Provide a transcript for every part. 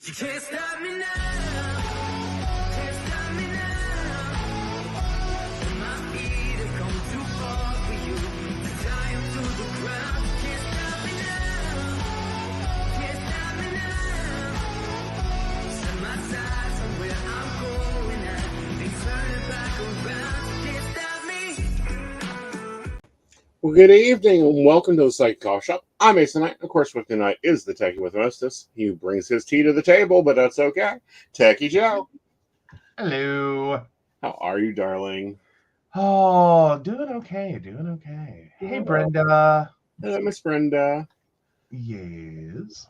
You can't stop me now. Can't stop me now. My feet have come too far for you to tie them to the ground. Can't stop me now. Can't stop me now. Set my sights on where I'm going at. They turn it back around. Can't stop me. Well, good evening and welcome to the Psych Coffee Shop. I'm Aeson Knight. Of course, with me tonight is the Techie with Mostess. He brings his tea to the table, but that's okay. Techie Joe. Hello. How are you, darling? Oh, doing okay. Hey, Brenda. Hello, Miss Brenda. Yes.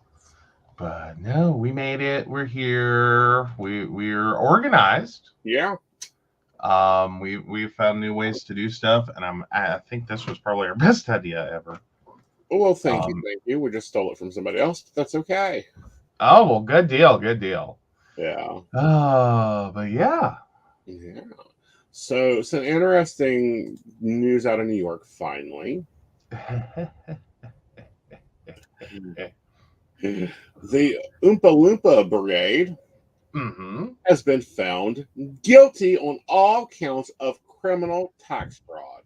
But no, we made it. We're here. We're organized. Yeah. We found new ways to do stuff, and I think this was probably our best idea ever. Well, thank you. We just stole it from somebody else, but that's okay. Oh, well, good deal. Yeah. But yeah. Yeah. So, some interesting news out of New York, finally. The Oompa Loompa Brigade has been found guilty on all counts of criminal tax fraud.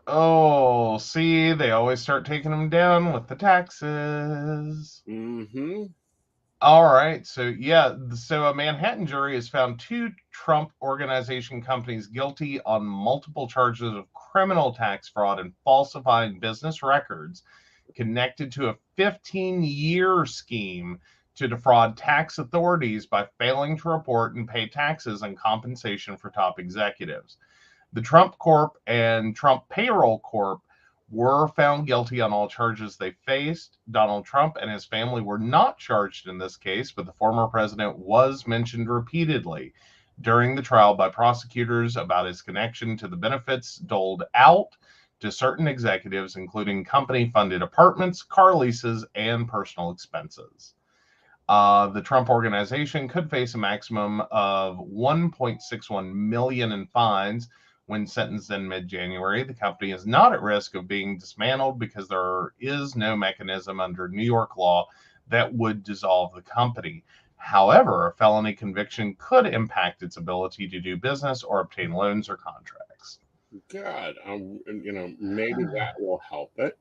Oh, see, they always start taking them down with the taxes. All right. So a Manhattan jury has found two Trump Organization companies guilty on multiple charges of criminal tax fraud and falsifying business records connected to a 15-year scheme to defraud tax authorities by failing to report and pay taxes and compensation for top executives. The Trump Corp and Trump Payroll Corp were found guilty on all charges they faced. Donald Trump and his family were not charged in this case, but the former president was mentioned repeatedly during the trial by prosecutors about his connection to the benefits doled out to certain executives, including company-funded apartments, car leases, and personal expenses. The Trump Organization could face a maximum of $1.61 million in fines when sentenced in mid-January. The company is not at risk of being dismantled because there is no mechanism under New York law that would dissolve the company. However, a felony conviction could impact its ability to do business or obtain loans or contracts. God, maybe that will help it.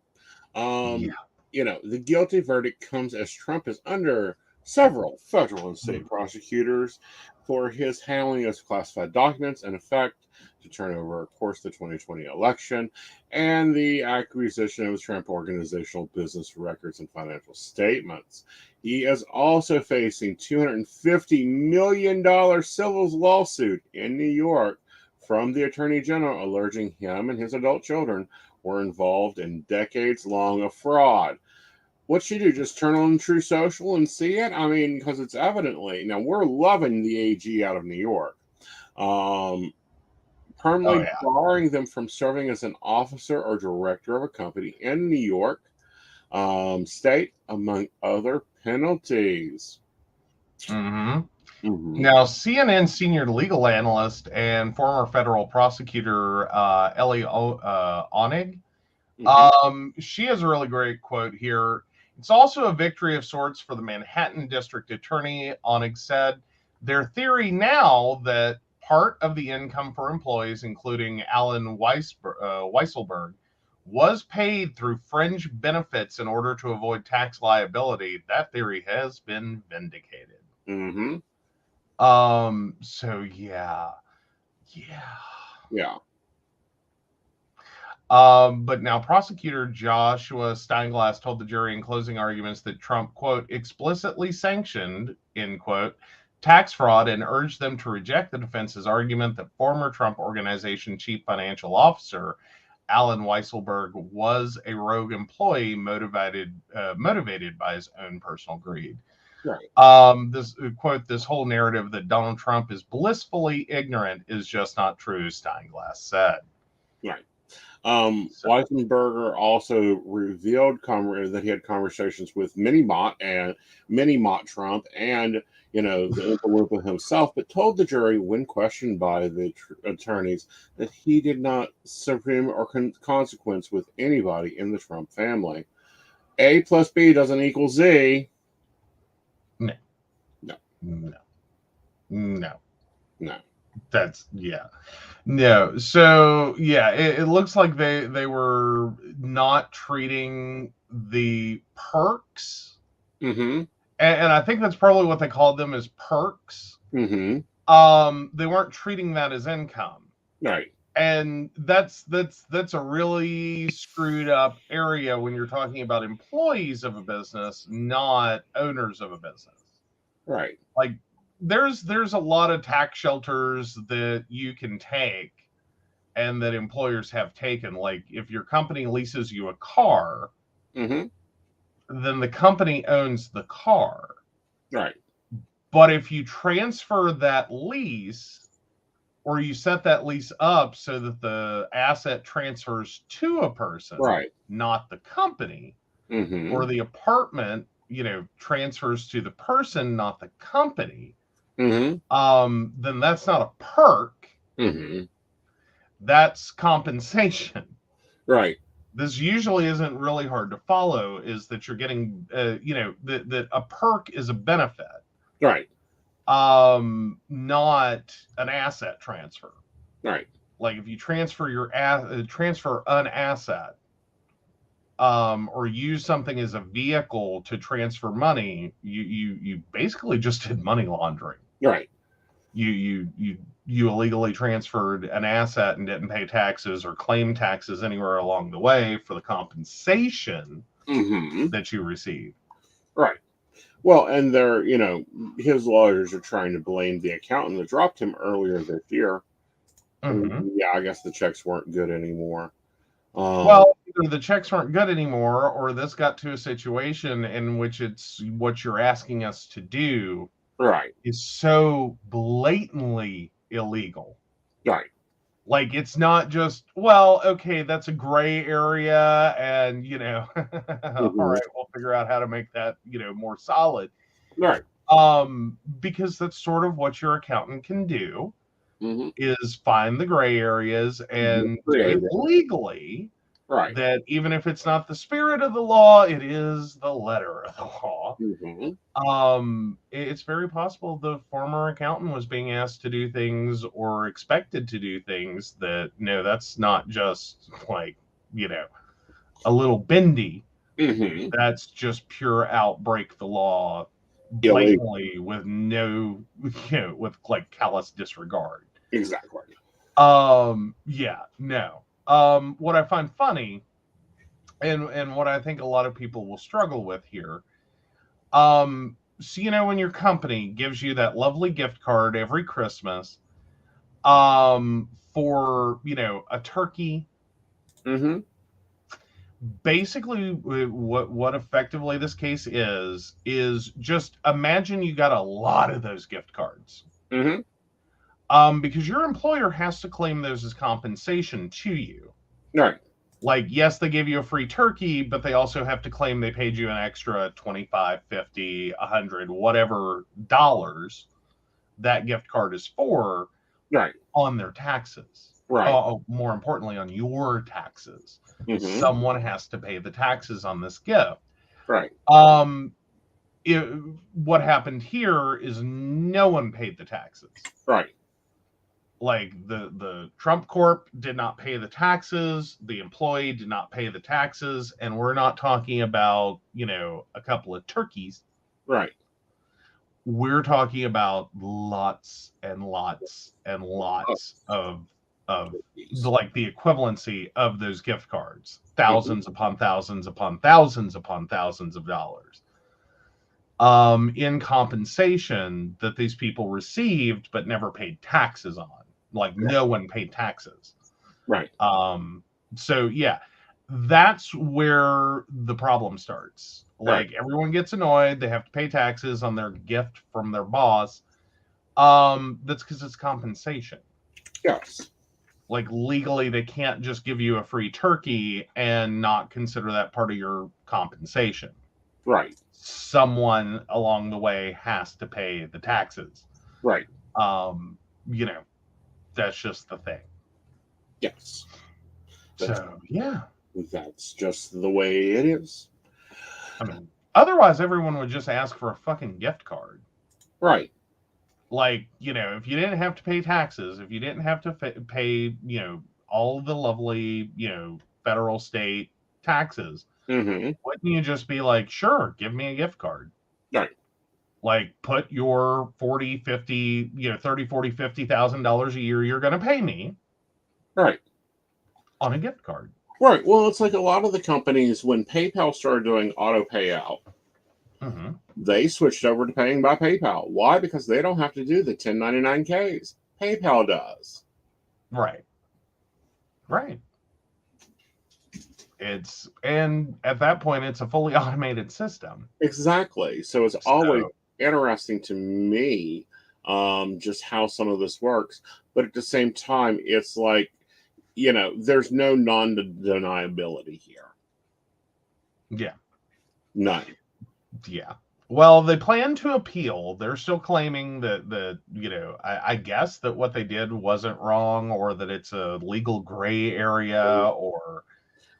The guilty verdict comes as Trump is under several federal and state prosecutors for his handling of classified documents and effect to turn over, of course, the 2020 election and the acquisition of Trump organizational business records and financial statements. He is also facing $250 million civil lawsuit in New York from the Attorney General alleging him and his adult children were involved in decades-long of fraud. What should you do? Just turn on True Social and see it? I mean, because it's evidently now we're loving the AG out of New York, permanently barring them from serving as an officer or director of a company in New York State, among other penalties. Now, CNN senior legal analyst and former federal prosecutor Ellie Onig, she has a really great quote here. It's also a victory of sorts for the Manhattan District Attorney. Onig said, their theory now that part of the income for employees, including Alan Weisselberg, was paid through fringe benefits in order to avoid tax liability, that theory has been vindicated. So yeah. But now prosecutor Joshua Steinglass told the jury in closing arguments that Trump, quote, explicitly sanctioned, end quote, tax fraud and urged them to reject the defense's argument that former Trump Organization chief financial officer Alan Weisselberg was a rogue employee motivated by his own personal greed. Right. This quote, this whole narrative that Donald Trump is blissfully ignorant is just not true, Steinglass said. Right. Weissenberger also revealed that he had conversations with Mini Mott Trump and the Oompa Loompa himself, but told the jury when questioned by the attorneys that he did not supreme or consequence with anybody in the Trump family. A plus B doesn't equal Z. No. No. No. No. That's yeah. No. So yeah, it looks like they were not treating the perks. Mm-hmm. And I think that's probably what they called them as perks. Mm-hmm. They weren't treating that as income. Right. And that's a really screwed up area when you're talking about employees of a business, not owners of a business. Right. Like there's a lot of tax shelters that you can take and that employers have taken. Like if your company leases you a car, Mm-hmm. then the company owns the car. Right. But if you transfer that lease or you set that lease up so that the asset transfers to a person, Right. not the company, Mm-hmm. or the apartment, transfers to the person, not the company, Mm-hmm. then that's not a perk. Mm-hmm. That's compensation. Right. This usually isn't really hard to follow, is that you're getting, that a perk is a benefit, Right. not an asset transfer. Right. Like if you transfer transfer an asset, or use something as a vehicle to transfer money, you basically just did money laundering. Right. You illegally transferred an asset and didn't pay taxes or claim taxes anywhere along the way for the compensation Mm-hmm. that you received. Right. Well, and they're, his lawyers are trying to blame the accountant that dropped him earlier this year. Mm-hmm. Yeah, I guess the checks weren't good anymore. Well, either the checks weren't good anymore, or this got to a situation in which it's what you're asking us to do right. is so blatantly illegal. Right. Like it's not just, well, okay, that's a gray area, and all right, we'll figure out how to make that more solid. Right. Because that's sort of what your accountant can do, Mm-hmm. is find the gray areas and do it legally. Right. That even if it's not the spirit of the law, it is the letter of the law. Mm-hmm. It's very possible the former accountant was being asked to do things or expected to do things that, no, that's not just like, a little bendy. Mm-hmm. That's just pure out break the law blatantly with no, with like callous disregard. Exactly. Yeah, no. What I find funny, and what I think a lot of people will struggle with here, so when your company gives you that lovely gift card every Christmas, for a turkey, Mm-hmm. basically what effectively this case is just imagine you got a lot of those gift cards. Mm-hmm. Because your employer has to claim those as compensation to you. Right. Like, yes, they gave you a free turkey, but they also have to claim they paid you an extra 25, 50, 100, whatever dollars that gift card is for, right, on their taxes. Right. More importantly, on your taxes. Mm-hmm. Someone has to pay the taxes on this gift. Right. What happened here is no one paid the taxes. Right. Like the Trump Corp did not pay the taxes, the employee did not pay the taxes, and we're not talking about, a couple of turkeys. Right. We're talking about lots and lots and lots of like the equivalency of those gift cards, thousands upon thousands upon thousands upon thousands of dollars, in compensation that these people received but never paid taxes on. Like no one paid taxes. Right. So yeah, that's where the problem starts. Like Right. everyone gets annoyed. They have to pay taxes on their gift from their boss. That's because it's compensation. Yes. Like legally, they can't just give you a free turkey and not consider that part of your compensation. Right. Someone along the way has to pay the taxes. Right. That's just the thing. Yes. So yeah, that's just the way it is. I mean, otherwise everyone would just ask for a fucking gift card. Right. Like, if you didn't have to pay taxes, if you didn't have to pay, all the lovely, federal, state taxes, Mm-hmm. wouldn't you just be like, sure, give me a gift card? Right. Like, put your 40, 50, 30, 40, $50,000 a year you're going to pay me Right. on a gift card. Right. Well, it's like a lot of the companies, when PayPal started doing auto payout, Mm-hmm. they switched over to paying by PayPal. Why? Because they don't have to do the 1099Ks. PayPal does. Right. Right. And at that point, it's a fully automated system. Exactly. So it's always interesting to me, just how some of this works. But at the same time, it's like, there's no non-deniability here. Yeah. None. Yeah. Well, they plan to appeal. They're still claiming that I guess that what they did wasn't wrong, or that it's a legal gray area, or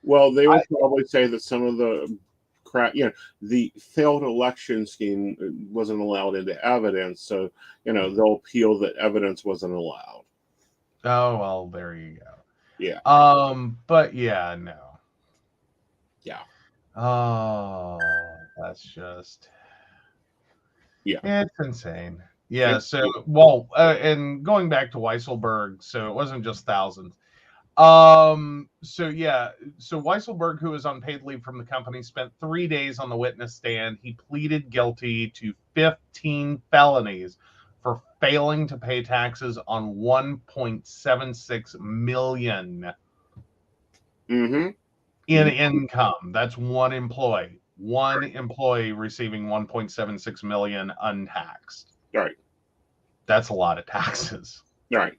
Well, they will probably say that some of the crap, the failed election scheme wasn't allowed into evidence, so they'll appeal that evidence wasn't allowed. Oh, well, there you go. Yeah. But yeah, no. Yeah. Oh, that's just, Yeah. it's insane. Yeah. So, well, and going back to Weisselberg, so it wasn't just thousands. So yeah, so Weisselberg, who was on paid leave from the company, spent 3 days on the witness stand. He pleaded guilty to 15 felonies for failing to pay taxes on 1.76 million Mm-hmm. in income. That's one employee. One employee receiving 1.76 million untaxed. Right. That's a lot of taxes. Right.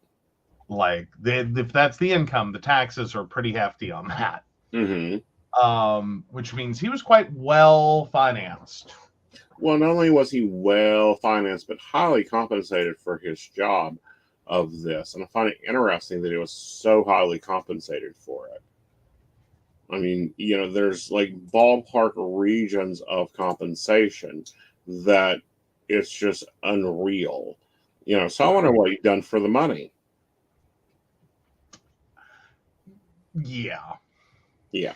Like, if that's the income, the taxes are pretty hefty on that. Mm-hmm. Which means he was quite well financed. Well, not only was he well financed, but highly compensated for his job of this. And I find it interesting that he was so highly compensated for it. I mean, there's like ballpark regions of compensation that it's just unreal. So I wonder what he's done for the money. Yeah. Yeah.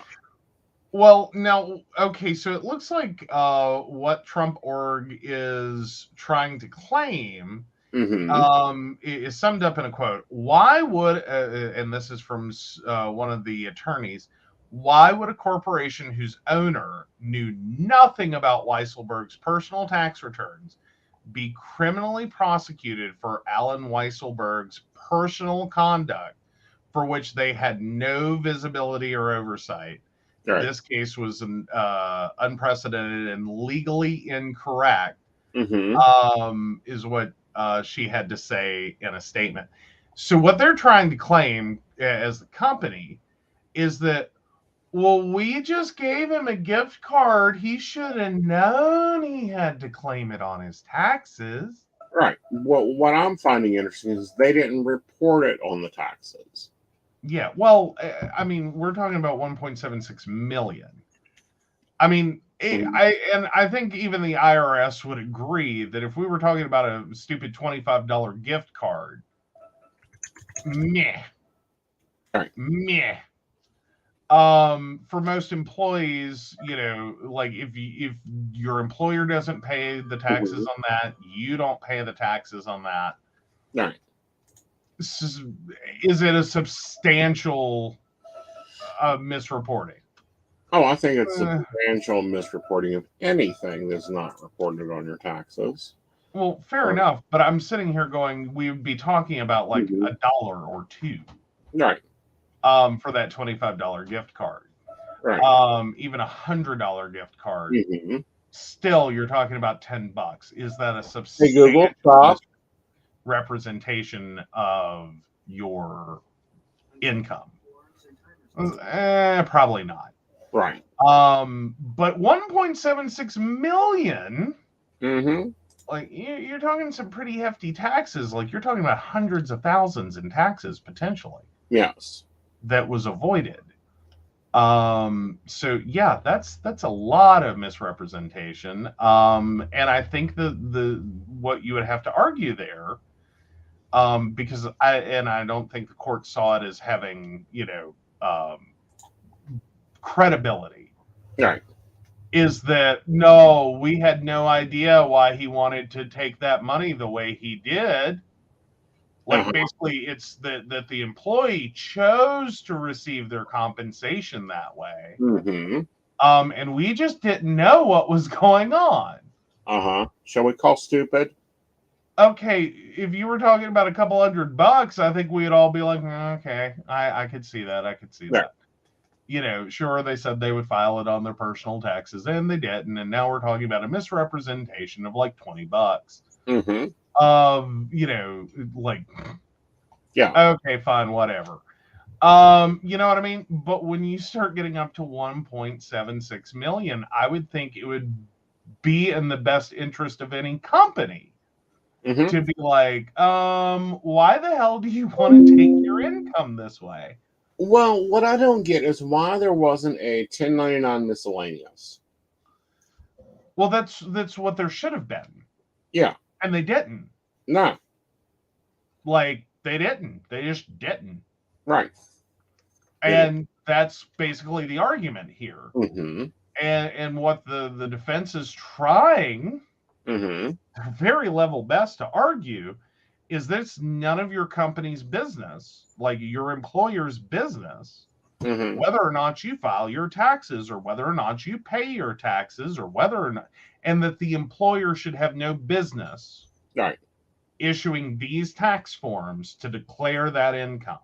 Well, now, okay, so it looks like what Trump Org is trying to claim is summed up in a quote. Why would, and this is from one of the attorneys, why would a corporation whose owner knew nothing about Weisselberg's personal tax returns be criminally prosecuted for Alan Weisselberg's personal conduct for which they had no visibility or oversight? Right. This case was unprecedented and legally incorrect, is what she had to say in a statement. So what they're trying to claim as the company is that, well, we just gave him a gift card. He should have known he had to claim it on his taxes. Right. Well, what I'm finding interesting is they didn't report it on the taxes. Yeah, well, I mean, we're talking about 1.76 million. I mean, I think even the IRS would agree that if we were talking about a stupid $25 gift card, meh, right. meh. For most employees, like if your employer doesn't pay the taxes on that, you don't pay the taxes on that. Right. Is it a substantial misreporting? Oh, I think it's substantial misreporting of anything that's not reported on your taxes. Well, fair enough, but I'm sitting here going, we would be talking about like $1 or $2, right? For that $25 gift card, right? Even $100 gift card. Still, you're talking about $10. Is that a substantial representation of your income? Probably not. Right. But 1.76 million. Like you're talking some pretty hefty taxes. Like you're talking about hundreds of thousands in taxes potentially. Yes. That was avoided. So yeah, that's a lot of misrepresentation. And I think the what you would have to argue there, because I don't think the court saw it as having, credibility, Right. is that no, we had no idea why he wanted to take that money the way he did. Like, basically, it's that the employee chose to receive their compensation that way. Mm-hmm. And we just didn't know what was going on. Shall we call stupid? Okay, if you were talking about a couple $100, I think we'd all be like, okay, I could see that. I could see Yeah. that. Sure, they said they would file it on their personal taxes, and they didn't. And now we're talking about a misrepresentation of like $20. Mm-hmm. Like, Yeah. okay, fine, whatever. You know what I mean? But when you start getting up to 1.76 million, I would think it would be in the best interest of any company to be like, why the hell do you want to take your income this way? Well, what I don't get is why there wasn't a 1099 miscellaneous. Well, that's what there should have been. Yeah. And they didn't. No. Like, they didn't. They just didn't. Right. And that's basically the argument here. Mm-hmm. And what the defense is trying, their very level best to argue, is that it's none of your company's business, like your employer's business, whether or not you file your taxes or whether or not you pay your taxes or whether or not, and that the employer should have no business issuing these tax forms to declare that income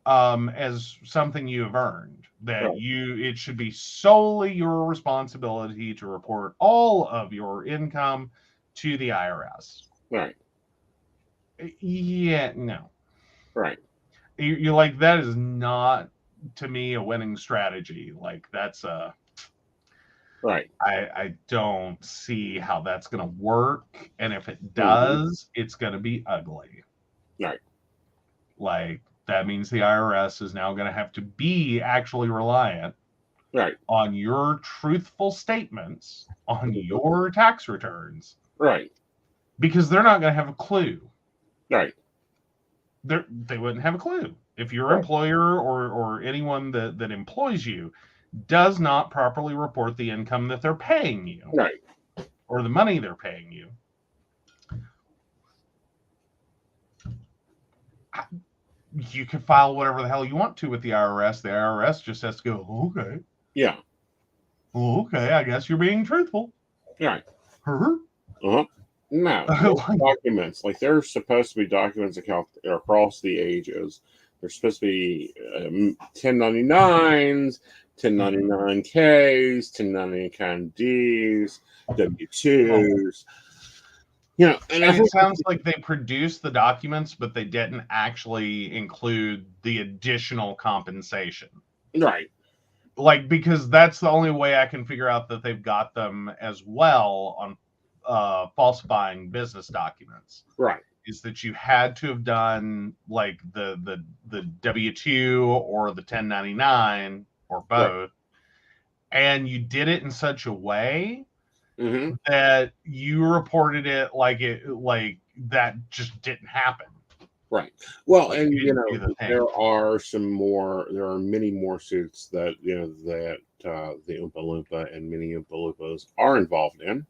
as something you have earned. That it should be solely your responsibility to report all of your income to the IRS. Right. Yeah, no. Right. You're like, that is not, to me, a winning strategy. Like, that's right. I don't see how that's going to work. And if it does, it's going to be ugly. Right. Like, that means the IRS is now going to have to be actually reliant on your truthful statements on your tax returns. Right. Because they're not going to have a clue. Right. They wouldn't have a clue. If your employer or anyone that employs you does not properly report the income that they're paying you. Right. Or the money they're paying you. You can file whatever the hell you want to with the IRS. The IRS just has to go, okay. Yeah. Well, okay, I guess you're being truthful. Right. Uh-huh. No, documents. Like, there's supposed to be documents across the ages. There's supposed to be 1099s, 1099Ks, 1099Ds, W2s. And it sounds like they produced the documents, but they didn't actually include the additional compensation. Right. Like, because that's the only way I can figure out that they've got them as well on falsifying business documents. Right. Is that you had to have done like the W-2 or the 1099 or both, and you did it in such a way that you reported it like that just didn't happen. Right. Well, and there are many more suits that the Oompa Loompa and many Oompa Loompas are involved in.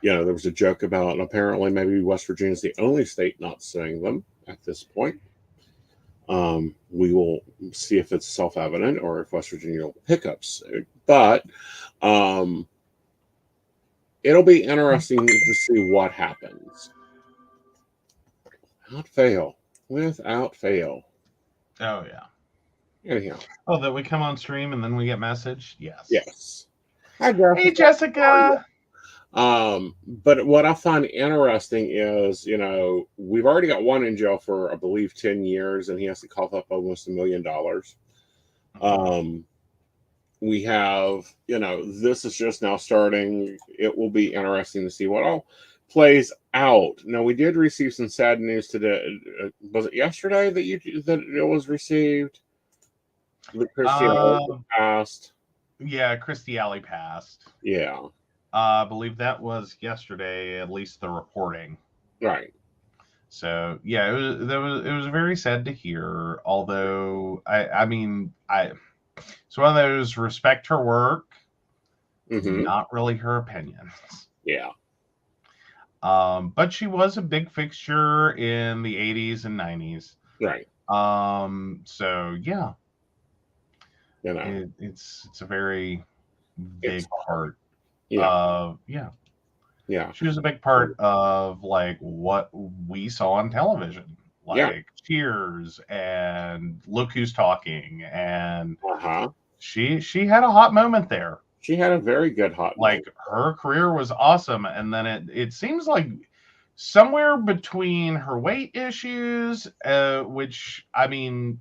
There was a joke about apparently maybe West Virginia is the only state not suing them at this point. We will see if it's self-evident or if West Virginia will pick up suit. But it'll be interesting to see what happens. Without fail. Oh, yeah. Anyhow. Oh, that we come on stream and then we get message? Yes. Hi, Jessica. Hey, Jessica. But what I find interesting is, we've already got one in jail for, I believe, 10 years, and he has to cough up almost $1 million. We have, this is just now starting. It will be interesting to see what all plays out. Now, we did receive some sad news today. Was it yesterday that it was received? The Christian passed. Yeah, Christy Alley passed. Yeah. I believe that was yesterday, at least the reporting. Right. So yeah, it was very sad to hear. Although I mean it's one of those respect her work, not really her opinions. Yeah. But she was a big fixture in the 80s and 90s. Right. So yeah, You know, it's a very big part. Yeah. Yeah. Yeah. She was a big part of like what we saw on television, like Cheers and Look Who's Talking, and she had a hot moment there. She had a very good hot like moment. Her career was awesome, and then it seems like somewhere between her weight issues, which I mean,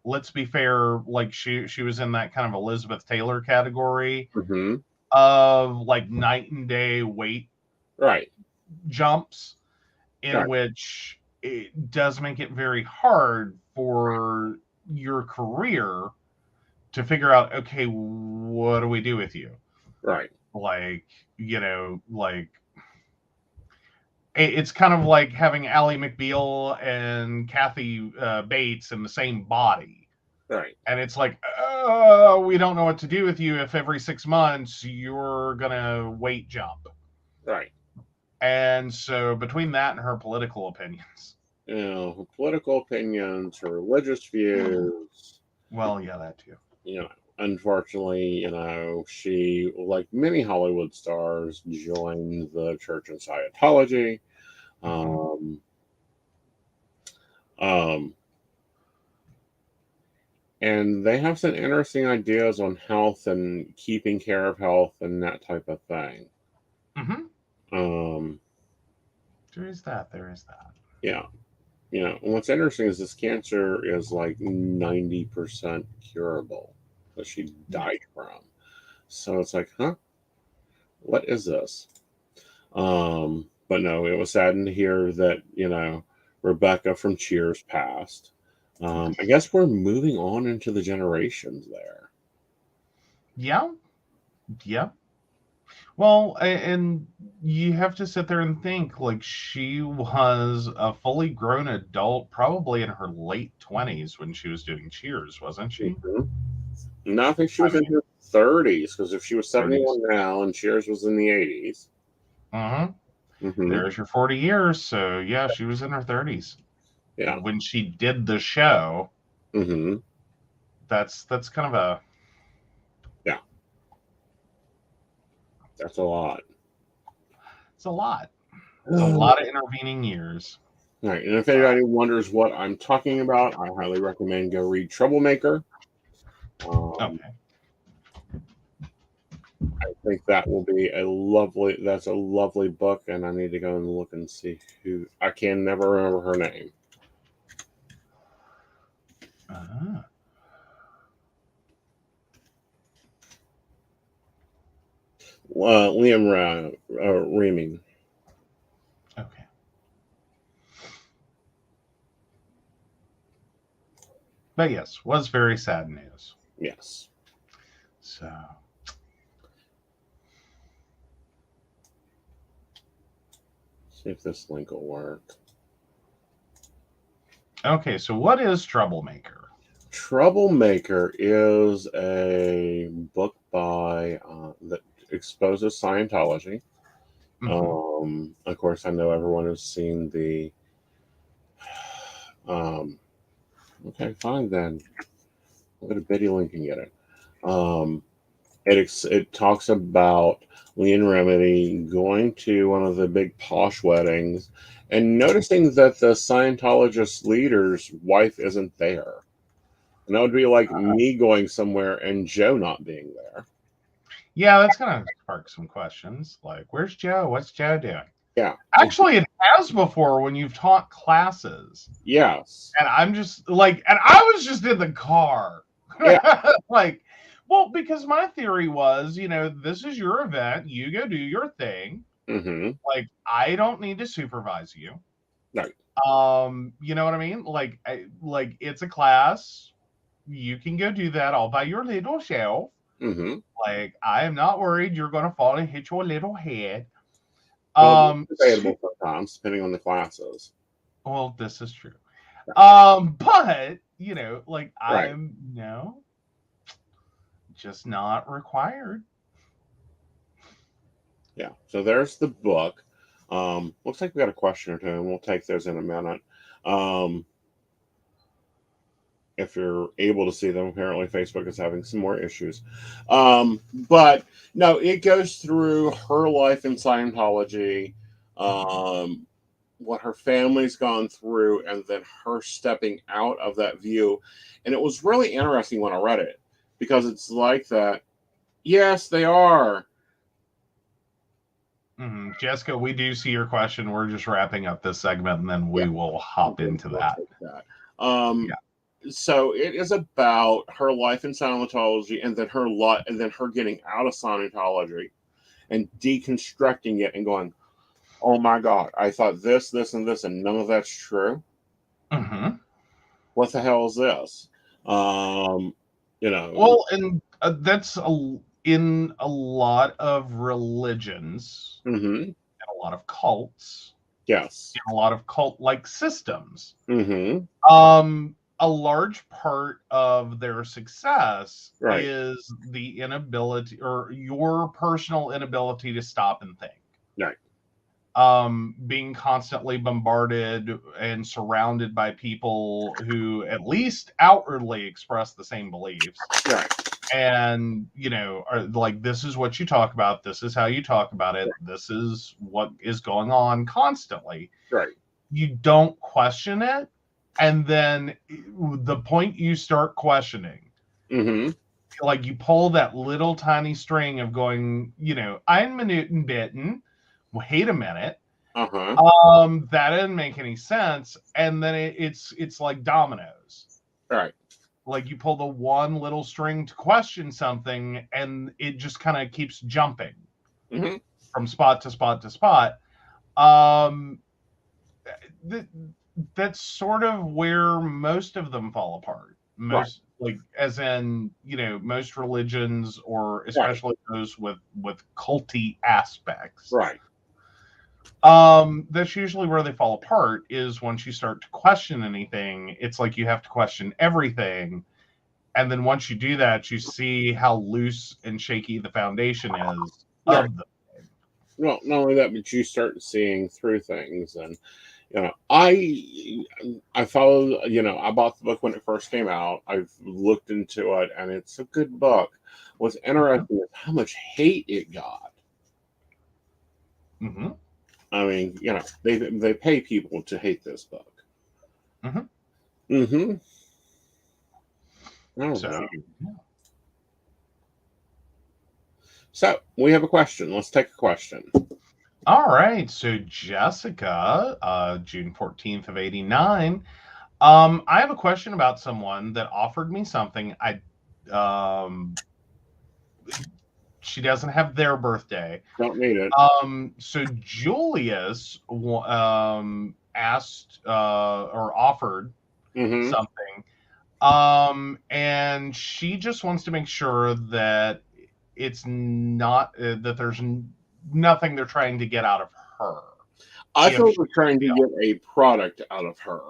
let's be fair, like she was in that kind of Elizabeth Taylor category of like night and day weight jumps, in which it does make it very hard for your career to figure out, okay, what do we do with you? Right. Like, like it's kind of like having Ally McBeal and Kathy Bates in the same body. Right. And it's like, we don't know what to do with you if every 6 months you're going to weight jump. Right. And so between that and her political opinions. Her political opinions, her religious views. Well, yeah, that too. Unfortunately, she, like many Hollywood stars, joined the Church of Scientology. And they have some interesting ideas on health and keeping care of health and that type of thing. There is that. Yeah. And what's interesting is this cancer is like 90% curable that she died from. So it's like, what is this? But no, it was saddened to hear that, Rebecca from Cheers passed. I guess we're moving on into the generations there. Yeah. Well, and you have to sit there and think, like, she was a fully grown adult, probably in her late 20s when she was doing Cheers, wasn't she? No, I think she was in her 30s, because if she was 71 now and Cheers was in the 80s. There's your 40 years. So, yeah, she was in her 30s. Yeah. When she did the show, that's kind of a... Yeah. That's a lot. It's a lot. It's a lot of intervening years. All right. And if anybody wonders what I'm talking about, I highly recommend go read Troublemaker. Okay. I think that will be that's a lovely book, and I need to go and look and see who. I can never remember her name. Liam Reaming. Okay. But yes, was very sad news. Yes. So. See if this link will work. Okay, so what is Troublemaker? Troublemaker is a book by that exposes Scientology. Of course, I know everyone has seen the. Okay, fine then. I'll go to Biddy Link and get it. It talks about Leon Remedy going to one of the big posh weddings and noticing that the Scientologist leader's wife isn't there. And that would be like me going somewhere and Joe not being there. Yeah, that's going to spark some questions. Like, where's Joe? What's Joe doing? Yeah. Actually, it has before when you've taught classes. Yes. And I'm just like, and I was just in the car. Yeah. Well, because my theory was, this is your event. You go do your thing. Mm-hmm. Like, I don't need to supervise you. Right. You know what I mean? Like, it's a class. You can go do that all by your little self. Mm-hmm. Like, I am not worried you're going to fall and hit your little head. Well, it's debatable sometimes, depending on the classes. Well, this is true. But you know, like, Right. I'm no, just not required. Yeah. So there's the book. Looks like we got a question or two, and we'll take those in a minute. If you're able to see them, apparently Facebook is having some more issues. But no, it goes through her life in Scientology, what her family's gone through, and then her stepping out of that view. And it was really interesting when I read it, because it's like that. Yes, they are. Mm-hmm. Jessica, we do see your question. We're just wrapping up this segment, and then we will hop into that. Yeah. So it is about her life in Scientology, and then her getting out of Scientology and deconstructing it and going, "Oh my God, I thought this, this, and this, and none of that's true. Mm-hmm. What the hell is this?" You know. Well, and that's in a lot of religions, Mm-hmm. and a lot of cults, Yes. and a lot of cult-like systems. Mm-hmm. A large part of their success Right. is the inability, or your personal inability, to stop and think. Right. Being constantly bombarded and surrounded by people who at least outwardly express the same beliefs. Right. And, you know, are like, this is what you talk about. This is how you talk about it. This is what is going on constantly. Right. You don't question it. And then the point you start questioning, Mm-hmm. like, you pull that little tiny string of going, you know, ein Minuten bitten. Wait a minute. Uh-huh. That didn't make any sense. And then it's like dominoes. Right. Like, you pull the one little string to question something, and it just kind of keeps jumping Mm-hmm. from spot to spot to spot. Um, that's sort of where most of them fall apart. Most, like, as in, you know, most religions, or especially those with culty aspects. Right. That's usually where they fall apart, is once you start to question anything. It's like you have to question everything. And then once you do that, you see how loose and shaky the foundation is of the thing. Well, not only that, but you start seeing through things. And you know, I follow, you know, I bought the book when it first came out. I've looked into it, and it's a good book. What's interesting is how much hate it got. Mm-hmm. I mean, you know, they pay people to hate this book. Mm-hmm. Mm-hmm. So we have a question. Let's take a question. All right. So Jessica, June 14th of 89. I have a question about someone that offered me something. She doesn't have their birthday. Don't need it. So Julius asked or offered something. And she just wants to make sure that it's not that there's nothing they're trying to get out of her. I thought we're trying to get a product out of her,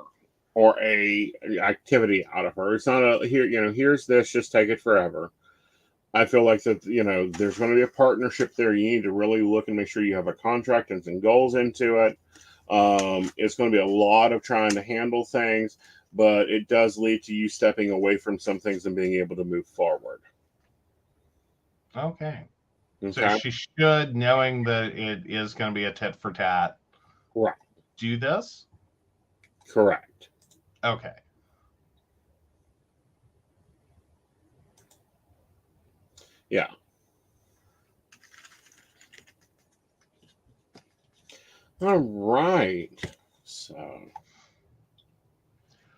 or a activity out of her. It's not a here, you know, here's this, just take it forever. I feel like that, you know, there's going to be a partnership there. You need to really look and make sure you have a contract and some goals into it. It's going to be a lot of trying to handle things, but it does lead to you stepping away from some things and being able to move forward. Okay. So she should, knowing that it is going to be a tit for tat, do this? Correct. Okay. Yeah. All right. So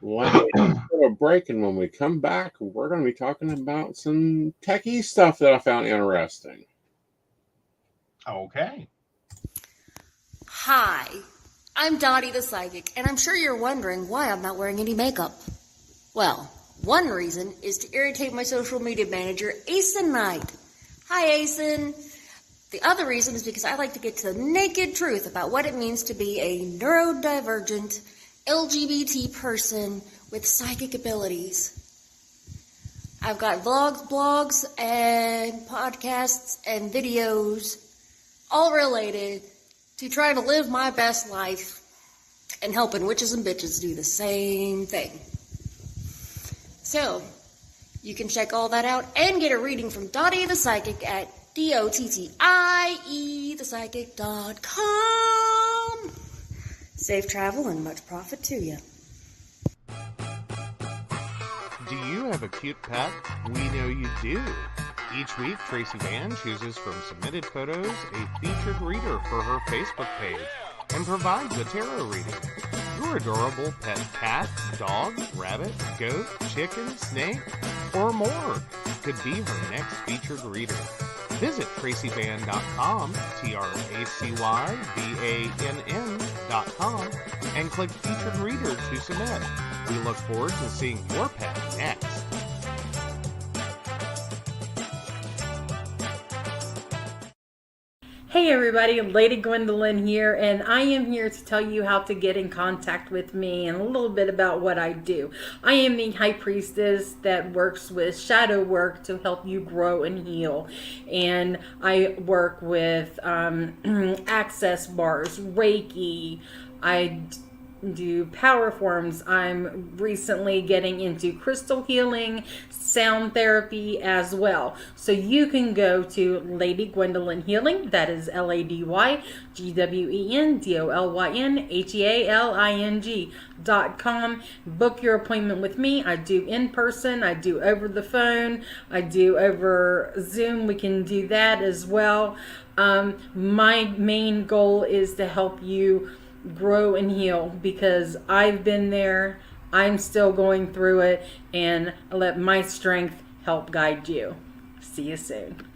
let's take a break, and when we come back, we're going to be talking about some techie stuff that I found interesting. Okay. Hi, I'm Dottie the Psychic, and I'm sure you're wondering why I'm not wearing any makeup. Well, one reason is to irritate my social media manager, Aeson Knight. Hi, Aeson. The other reason is because I like to get to the naked truth about what it means to be a neurodivergent LGBT person with psychic abilities. I've got blogs, and podcasts, and videos, all related to trying to live my best life and helping witches and bitches do the same thing. So, you can check all that out and get a reading from Dottie the Psychic at DOTTIEthepsychic.com. Safe travel and much profit to you. Do you have a cute pet? We know you do. Each week, Tracy Van chooses from submitted photos a featured reader for her Facebook page and provides a tarot reading. Your adorable pet cat, dog, rabbit, goat, chicken, snake, or more could be her next featured reader. Visit tracyvan.com, TracyVann.com, and click Featured Reader to submit. We look forward to seeing your pet next. Hey everybody, Lady Gwendolyn here, and I am here to tell you how to get in contact with me and a little bit about what I do. I am the High Priestess that works with shadow work to help you grow and heal. And I work with access bars, Reiki, I do power forms. I'm recently getting into crystal healing, sound therapy as well. So you can go to Lady Gwendolyn Healing, that is LadyGwendolynHealing.com. Book your appointment with me. I do in person, I do over the phone, I do over Zoom. We can do that as well. My main goal is to help you grow and heal, because I've been there, I'm still going through it, and I let my strength help guide you. See you soon.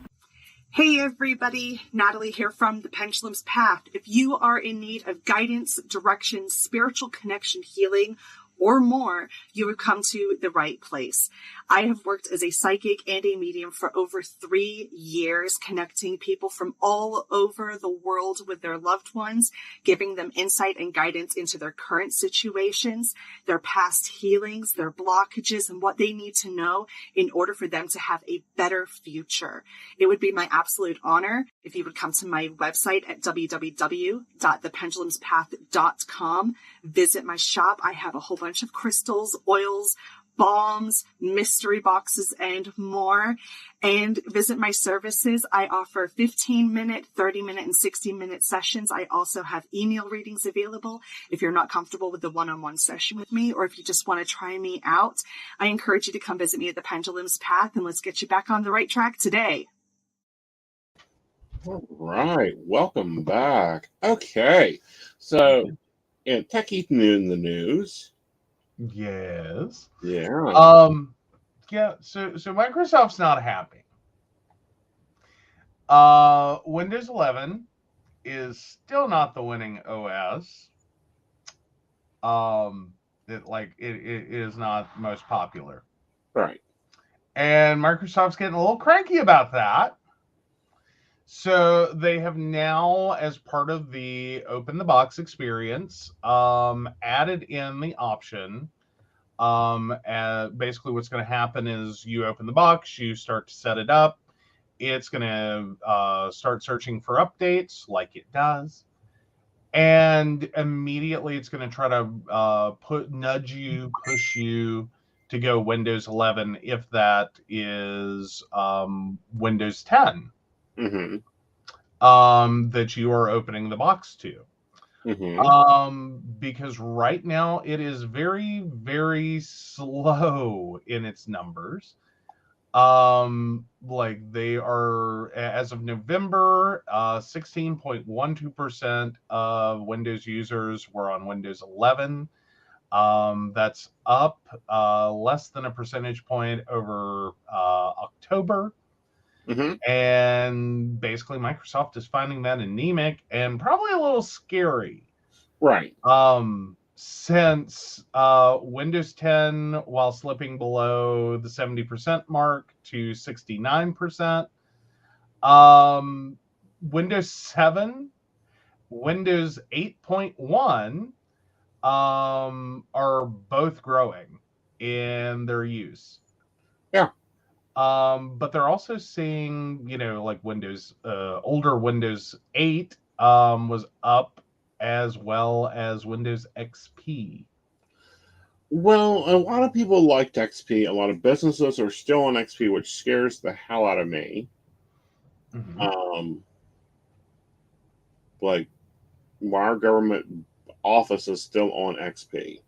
Hey everybody, Natalie here from The Pendulum's Path. If you are in need of guidance, direction, spiritual connection, healing, or more, you have come to the right place. I have worked as a psychic and a medium for over 3 years, connecting people from all over the world with their loved ones, giving them insight and guidance into their current situations, their past healings, their blockages, and what they need to know in order for them to have a better future. It would be my absolute honor if you would come to my website at www.thependulumspath.com. Visit my shop. I have a whole bunch of crystals, oils, balms, mystery boxes, and more. And visit my services. I offer 15-minute, 30-minute, and 60-minute sessions. I also have email readings available if you're not comfortable with the one-on-one session with me, or if you just want to try me out. I encourage you to come visit me at the Pendulum's Path, and let's get you back on the right track today. All right, welcome back. Okay, so in Techie in the news. Yes. Yeah. Yeah, so Microsoft's not happy. Windows 11 is still not the winning OS. It is not most popular. Right. And Microsoft's getting a little cranky about that. So they have now, as part of the open the box experience, added in the option. Basically what's going to happen is you open the box, you start to set it up. It's going to start searching for updates like it does. And immediately it's going to try to push you to go Windows 11 if that is Windows 10. Mm-hmm. That you are opening the box to. Mm-hmm. Because right now it is very, very slow in its numbers. Like they are, as of November, 16.12% of Windows users were on Windows 11. That's up less than a percentage point over October. And basically, Microsoft is finding that anemic and probably a little scary. Right. Since Windows 10, while slipping below the 70% mark to 69%, Windows 7, Windows 8.1 are both growing in their use. Yeah. But they're also seeing, like older Windows 8 was up, as well as Windows XP. Well, a lot of people liked XP. A lot of businesses are still on XP, which scares the hell out of me. Like, why are government offices still on XP?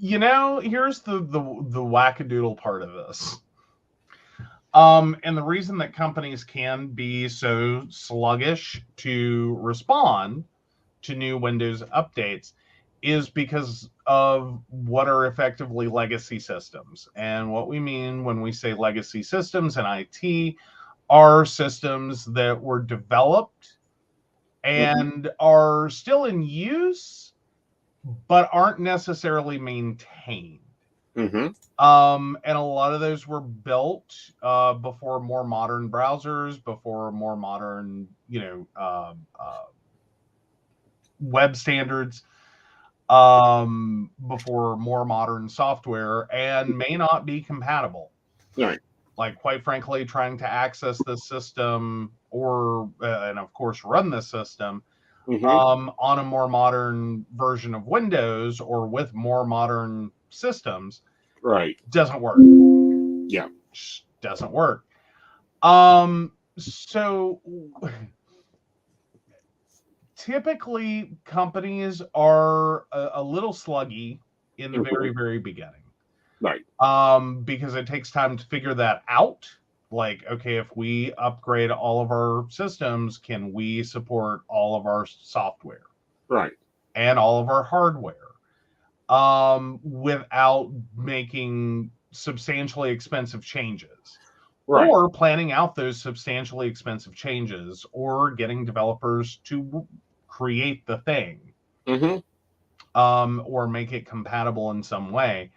Here's the wackadoodle part of this. And the reason that companies can be so sluggish to respond to new Windows updates is because of what are effectively legacy systems. And what we mean when we say legacy systems in IT are systems that were developed and are still in use, but aren't necessarily maintained. And a lot of those were built before more modern browsers, before more modern, web standards, before more modern software, and may not be compatible. Right. Like, quite frankly, trying to access this system and of course run this system on a more modern version of Windows or with more modern systems, right, doesn't work. Yeah. Doesn't work. So typically companies are a little sluggy in the very, very beginning. Right. Because it takes time to figure that out. Like, okay, if we upgrade all of our systems, can we support all of our software? Right. And all of our hardware without making substantially expensive changes? Right. Or planning out those substantially expensive changes, or getting developers to create the thing, or make it compatible in some way.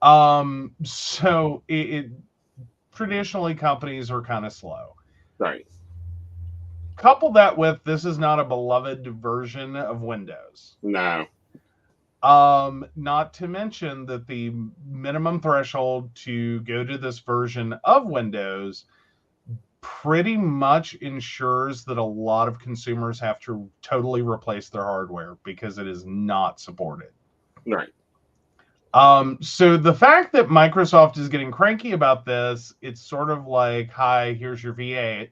So traditionally companies are kind of slow. Right. Couple that with, this is not a beloved version of Windows. No. Not to mention that the minimum threshold to go to this version of Windows pretty much ensures that a lot of consumers have to totally replace their hardware because it is not supported. Right. So the fact that Microsoft is getting cranky about this, it's sort of like, hi, here's your V8.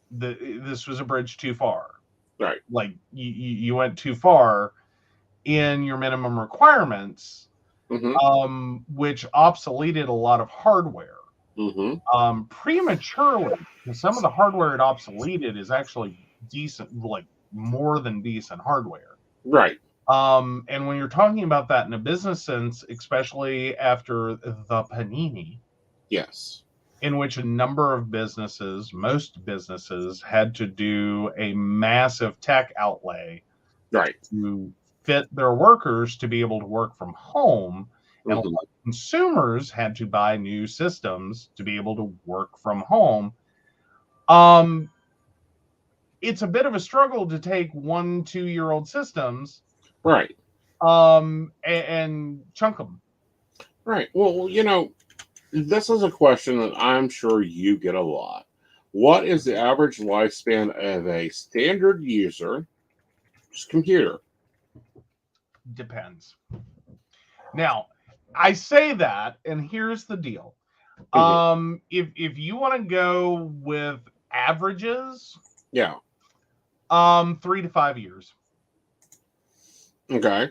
This was a bridge too far. Right. Like, you went too far in your minimum requirements, which obsoleted a lot of hardware. Prematurely, because some of the hardware it obsoleted is actually decent, like more than decent hardware. Right. And when you're talking about that in a business sense, especially after the panini, yes, in which a number of businesses, most businesses, had to do a massive tech outlay, right, to fit their workers to be able to work from home, and a lot of consumers had to buy new systems to be able to work from home. It's a bit of a struggle to take 1-2-year-old systems, right, and chunk them. Right. Well, this is a question that I'm sure you get a lot. What is the average lifespan of a standard user's computer? Depends. Now, I say that, and here's the deal. If you want to go with averages, 3 to 5 years. Okay.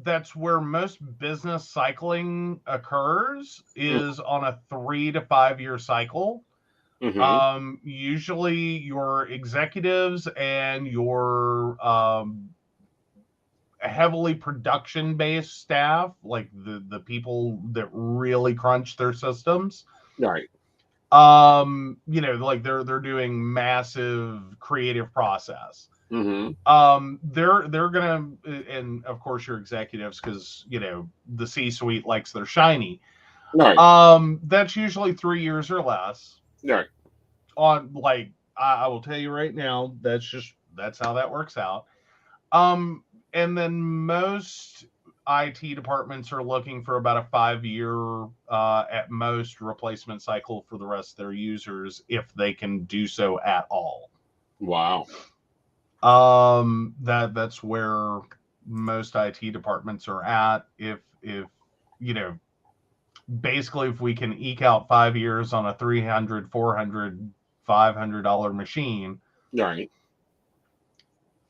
That's where most business cycling occurs, is on a 3 to 5 year cycle. Usually your executives and your heavily production based staff, like the people that really crunch their systems, Right. You know, like they're doing massive creative process. Mm-hmm. They're gonna, and of course your executives, because you know the C-suite likes their shiny. Right. That's usually 3 years or less. Right. On like, I will tell you right now, that's how that works out. And then most IT departments are looking for about a 5-year at most replacement cycle for the rest of their users, if they can do so at all. Wow. That's where most IT departments are at. If you know, basically if we can eke out 5 years on a $300, $400, $500 machine, Right.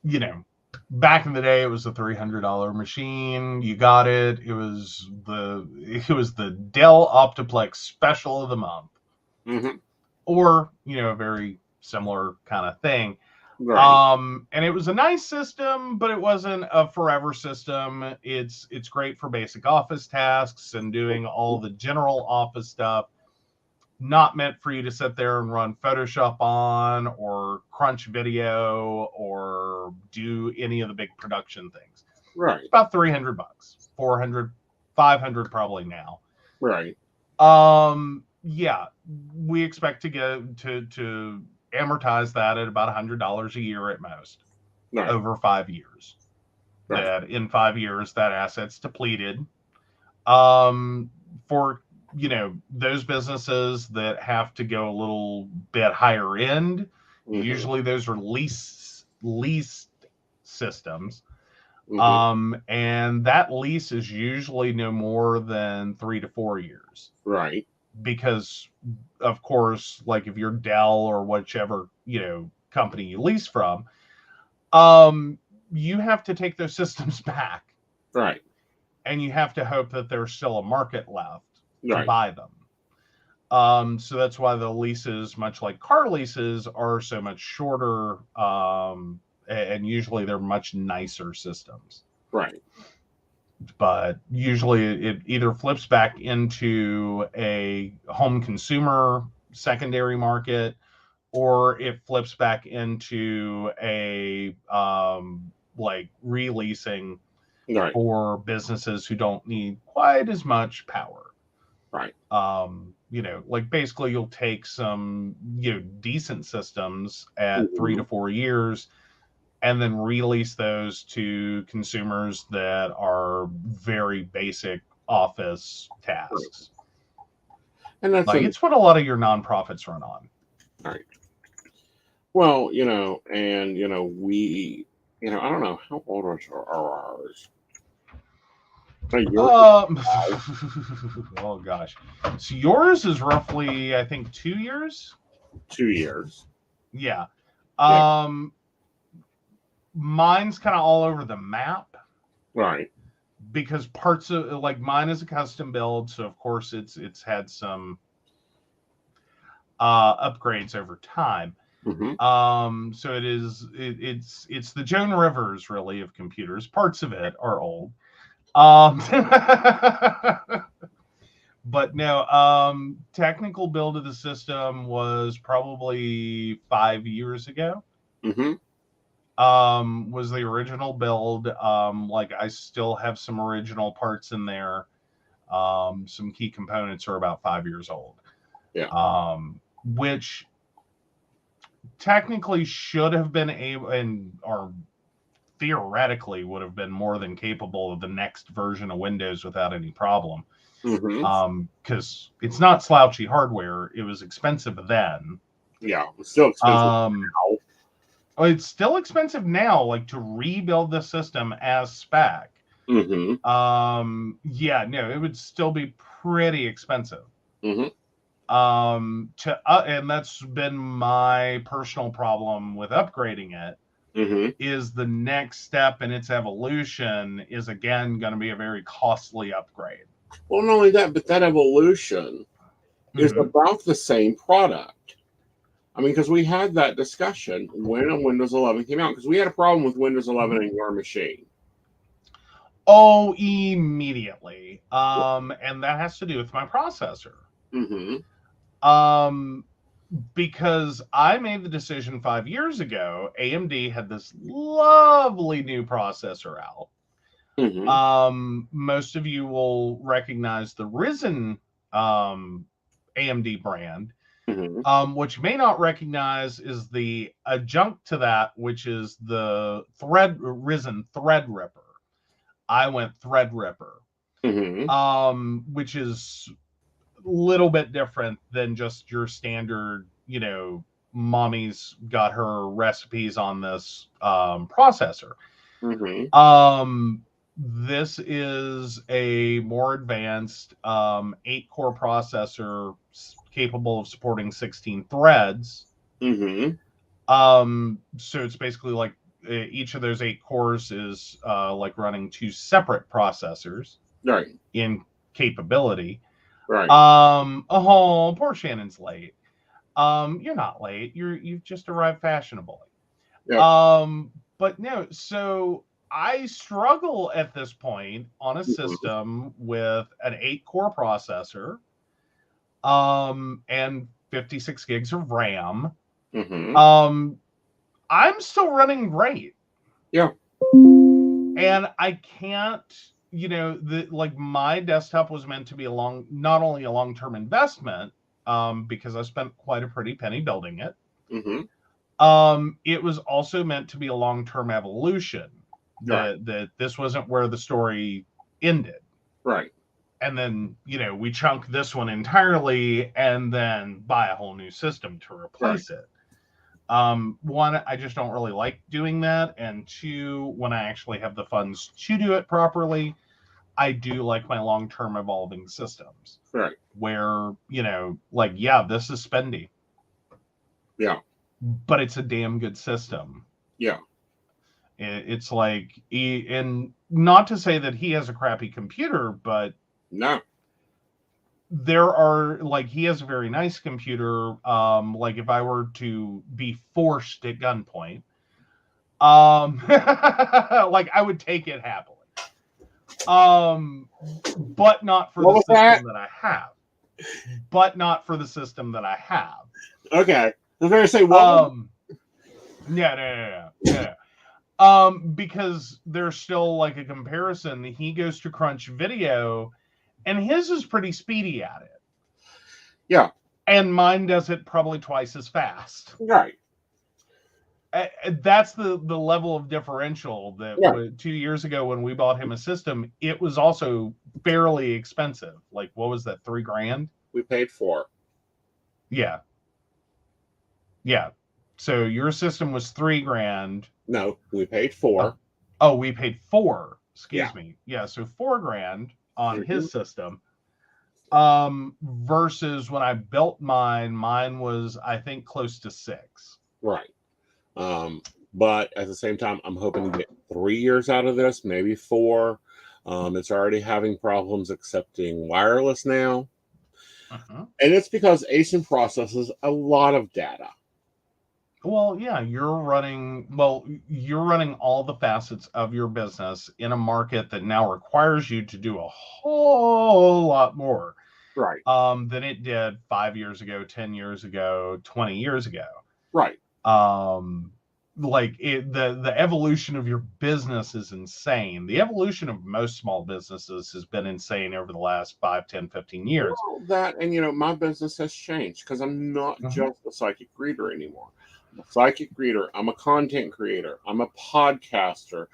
you know, back in the day it was a $300 machine. You got it. It was the Dell Optiplex special of the month. Mm-hmm. Or, you know, a very similar kind of thing. Right. And it was a nice system, but it wasn't a forever system. It's great for basic office tasks and doing all the general office stuff. Not meant for you to sit there and run Photoshop on or crunch video or do any of the big production things. Right. It's about $300, 400, 500 probably now. Right. Yeah, we expect to get to amortize that at about $100 a year at most, Right. over 5 years. Right. That in 5 years that asset's depleted. For, you know, those businesses that have to go a little bit higher end, Mm-hmm. usually those are leased systems. Mm-hmm. And that lease is usually no more than 3 to 4 years. Right. Because of course, like if you're Dell or whichever, you know, company you lease from, you have to take those systems back. Right. And you have to hope that there's still a market left to Right. buy them. So that's why the leases, much like car leases, are so much shorter, and usually they're much nicer systems. Right. But usually it either flips back into a home consumer secondary market, or it flips back into a like releasing Right. for businesses who don't need quite as much power. Right. You know, like basically you'll take some, you know, decent systems at 3 to 4 years and then release those to consumers that are very basic office tasks. And that's like it's what a lot of your nonprofits run on. Right. Well, you know, and you know, we, you know, I don't know how old are ours. Oh gosh, so yours is roughly, I think, 2 years. 2 years. Yeah. Yeah. Mine's kind of all over the map. Right. Because parts of, like, mine is a custom build, so of course it's had some upgrades over time. Mm-hmm. So it's the Joan Rivers, really, of computers. Parts of it are old. But no, technical build of the system was probably 5 years ago. Mm-hmm. Was the original build. Like, I still have some original parts in there. Some key components are about 5 years old. Yeah. Which technically should have been able, or theoretically would have been more than capable of the next version of Windows without any problem. Because it's not slouchy hardware. It was expensive then. Yeah, it's still expensive now. It's still expensive now, like, to rebuild the system as spec. Mm-hmm. Yeah, no, it would still be pretty expensive. Mm-hmm. And that's been my personal problem with upgrading it. Mm-hmm. Is the next step in its evolution is again going to be a very costly upgrade. Well, not only that, but that evolution is about the same product. I mean, because we had that discussion when Windows 11 came out, because we had a problem with Windows 11 in your machine. Oh, immediately. And that has to do with my processor. Mm-hmm. Because I made the decision 5 years ago. AMD had this lovely new processor out. Most of you will recognize the Ryzen AMD brand. What you may not recognize is the adjunct to that, which is the Ryzen Threadripper. I went Threadripper, which is a little bit different than just your standard, mommy's got her recipes on this processor. This is a more advanced 8-core processor capable of supporting 16 threads. So it's basically like each of those 8 cores is like running 2 separate processors in capability. Oh, poor Shannon's late. You're not late. You've just arrived fashionably. But no, so I struggle at this point on a system with an 8-core processor, and 56 gigs of RAM. I'm still running great. And I can't, my desktop was meant to be not only a long-term investment, because I spent quite a pretty penny building it. It was also meant to be a long-term evolution. That this wasn't where the story ended. And then, we chunk this one entirely and then buy a whole new system to replace it. One, I just don't really like doing that. And 2, when I actually have the funds to do it properly, I do like my long-term evolving systems. Where, this is spendy. But it's a damn good system. It's like, and not to say that he has a crappy computer, but there are, he has a very nice computer. If I were to be forced at gunpoint, I would take it happily. But not for the system that I have. Okay. I was going to say, what? No. Because there's still a comparison. He goes to Crunch Video, and his is pretty speedy at it. And mine does it probably twice as fast. That's the level of differential that 2 years ago when we bought him a system, it was also fairly expensive. What was that, $3,000? We paid $4,000. Yeah. So your system was $3,000. No, we paid $4,000. We paid $4,000. Excuse me. Yeah, so $4,000 on his system. Versus when I built mine was, I think, close to $6,000. But at the same time, I'm hoping to get 3 years out of this, maybe 4. It's already having problems accepting wireless now. And it's because Aeson processes a lot of data. Well, yeah, you're running all the facets of your business in a market that now requires you to do a whole lot more than it did 5 years ago, 10 years ago, 20 years ago. The evolution of your business is insane. The evolution of most small businesses has been insane over the last 5, 10, 15 years. Well, that, and my business has changed because I'm not just a psychic reader anymore. I'm a psychic reader. I'm a content creator. I'm a podcaster.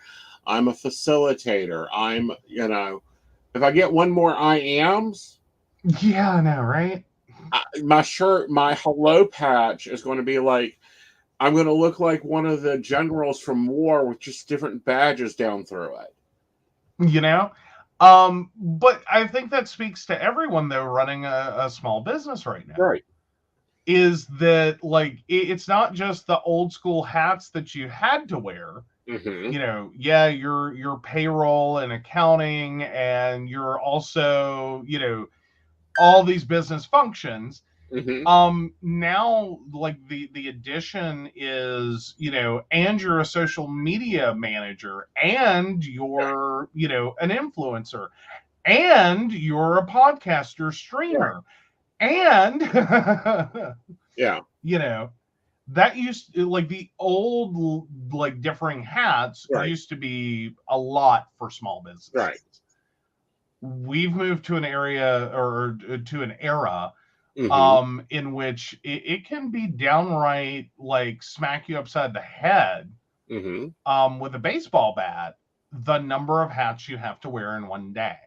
I'm a facilitator. I'm, if I get one more I ams. Yeah, I know, right? My shirt, my hello patch is going to be I'm going to look like one of the generals from war with just different badges down through it. But I think that speaks to everyone, though, running a small business right now. Is that, it's not just the old school hats that you had to wear. Your payroll and accounting, and you're also, all these business functions. Now, the addition is, and you're a social media manager, and you're, an influencer, and you're a podcaster, streamer, And Yeah. you know, that used like the old like differing hats Right. used to be a lot for small businesses. Right. We've moved to an area or to an era in which it can be downright like smack you upside the head with a baseball bat, the number of hats you have to wear in one day.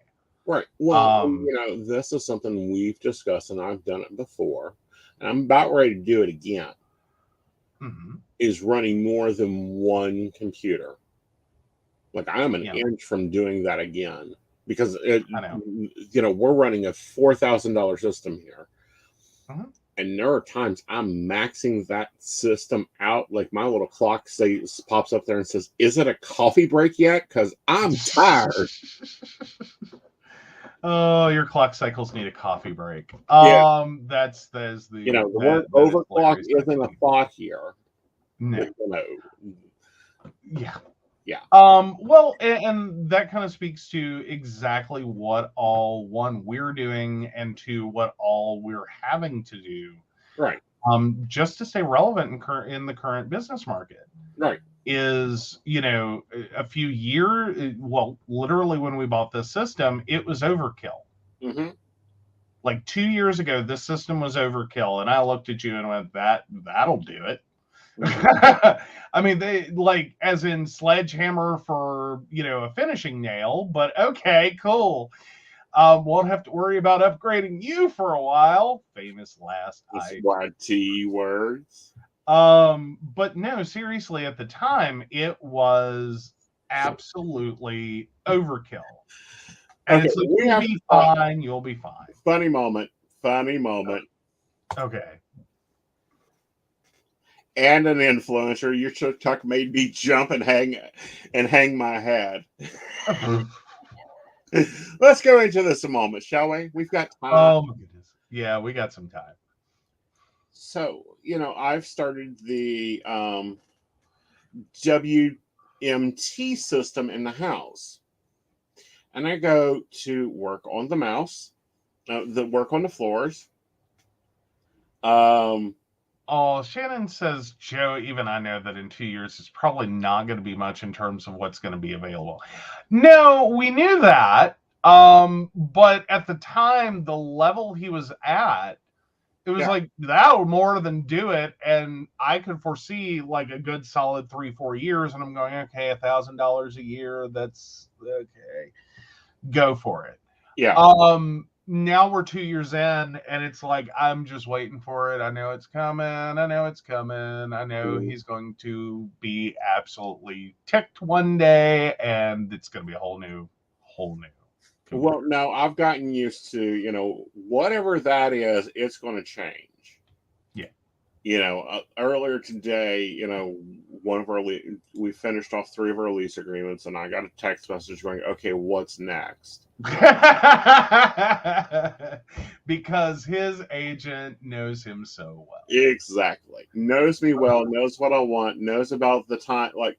Right. Well, you know, this is something we've discussed, and I've done it before, and I'm about ready to do it again. Is running more than one computer. Like I'm an inch from doing that again because you know, we're running a $4,000 system here. And there are times I'm maxing that system out. Like my little clock pops up there and says, "Is it a coffee break yet?" Because I'm tired. Oh, your clock cycles need a coffee break. That is the, you know, the word overclock isn't a thought here. No. You know. Yeah. Yeah. Well, and that kind of speaks to exactly what all we're doing and to what all we're having to do. Right. Just to stay relevant in the current business market. Right. Is, you know, a few years, well, literally when we bought this system, it was overkill. Like 2 years ago, this system was overkill. And I looked at you and went, that'll do it. I mean, they like as in sledgehammer for, you know, a finishing nail, but okay, cool. Won't have to worry about upgrading you for a while. Famous last T words. But no, seriously, at the time it was absolutely overkill. And okay, it's like, you'll be fine. Funny moment. Okay. And an influencer, your TikTok made me jump and hang my head. Let's go into this a moment, shall we? We've got time. Oh my goodness. Yeah, we got some time. So, you know, I've started the WMT system in the house. And I go to work on the mouse, work on the floors. Oh, Shannon says, Joe, even I know that in 2 years it's probably not going to be much in terms of what's going to be available. No, we knew that. But at the time, the level he was at, it was like, that would more than do it. And I could foresee like a good solid 3-4 years. And I'm going, okay, $1,000 a year. That's okay. Go for it. Yeah. Now we're 2 years in and it's like, I'm just waiting for it. I know it's coming. I know he's going to be absolutely ticked one day and it's going to be a whole new. Well, no, I've gotten used to, you know, whatever that is, it's going to change. Yeah. You know, earlier today, you know, we finished off 3 of our lease agreements and I got a text message going, okay, what's next? Because his agent knows him so well. Exactly. Knows me well, knows what I want, knows about the time. Like,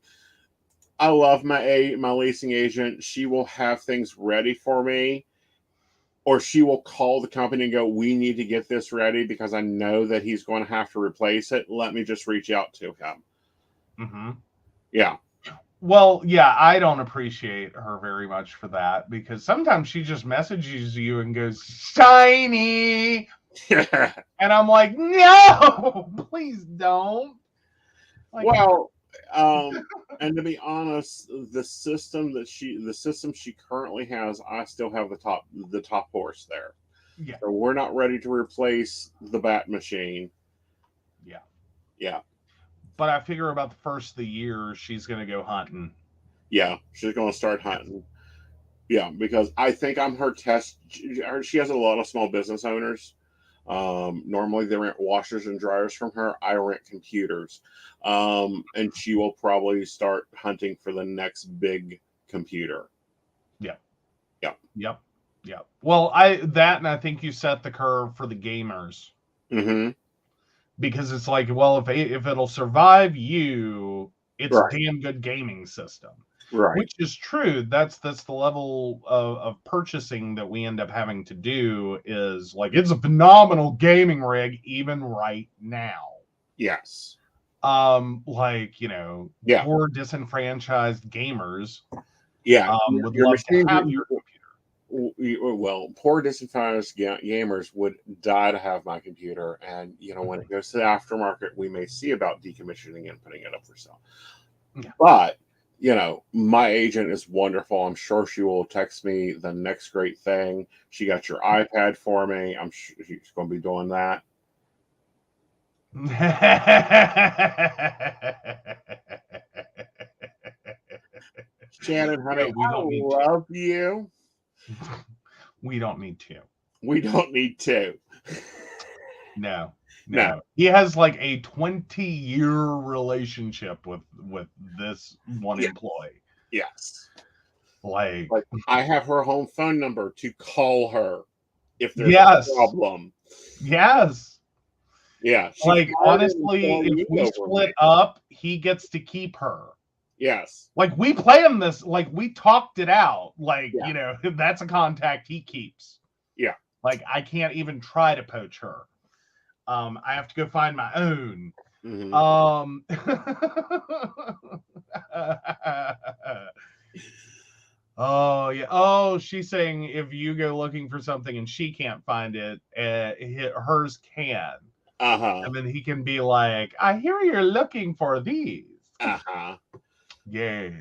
I love my leasing agent. She will have things ready for me, or she will call the company and go, we need to get this ready because I know that he's going to have to replace it. Let me just reach out to him. Yeah. Well, yeah, I don't appreciate her very much for that because sometimes she just messages you and goes, shiny. And I'm like, no, please don't. Like, well, and to be honest, the system she currently has, I still have the top horse there. Yeah. So we're not ready to replace the bat machine. Yeah. Yeah. But I figure about the first of the year, she's going to go hunting. Yeah, she's going to start hunting. Yeah, because I think I'm her test. She has a lot of small business owners. Normally they rent washers and dryers from her. I rent computers. And she will probably start hunting for the next big computer. Yeah. Yeah. Yep. Yep. Well, and I think you set the curve for the gamers. Because it's like, well, if it'll survive you, it's a damn good gaming system. Right. Which is true. That's the level of purchasing that we end up having to do. Is like, it's a phenomenal gaming rig even right now. Yes. Like, you know, Yeah. poor disenfranchised gamers Yeah. would Your love to machine, have your well, poor disenfranchised gamers would die to have my computer. And, you know, when it goes to the aftermarket, we may see about decommissioning and putting it up for sale. Yeah. But, you know, my agent is wonderful. I'm sure she will text me the next great thing. She got your iPad for me. I'm sure she's going to be doing that. Shannon, honey, we don't need to. love you. We don't need to. We don't need to. No. No. He has like a 20-year relationship with this one employee. Yes. Like I have her home phone number to call her if there's a problem. Yes. Yeah. Like, honestly, if we split up, he gets to keep her. Yes. Like, we planned this, like, we talked it out. Like, you know, that's a contact he keeps. Yeah. Like, I can't even try to poach her. I have to go find my own. Mm-hmm. Oh, yeah. Oh, she's saying if you go looking for something and she can't find it, hers can. And then he can be like, I hear you're looking for these. Yes.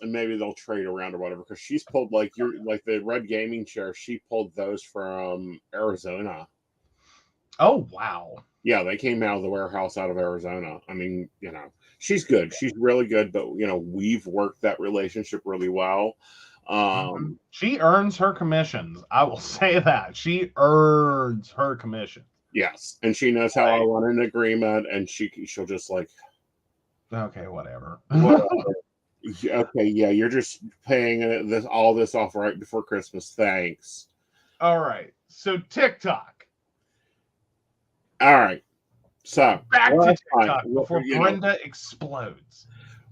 And maybe they'll trade around or whatever, because she's pulled like the red gaming chair, she pulled those from Arizona. Oh, wow. Yeah, they came out of the warehouse out of Arizona. I mean, you know, she's good. She's really good, but you know, we've worked that relationship really well. She earns her commissions. I will say that. She earns her commission. Yes. And she knows how I want an agreement, and she'll just like, okay, whatever. Okay, yeah, you're just paying all this off right before Christmas. Thanks. All right. So TikTok. All right. So back to TikTok before Brenda explodes.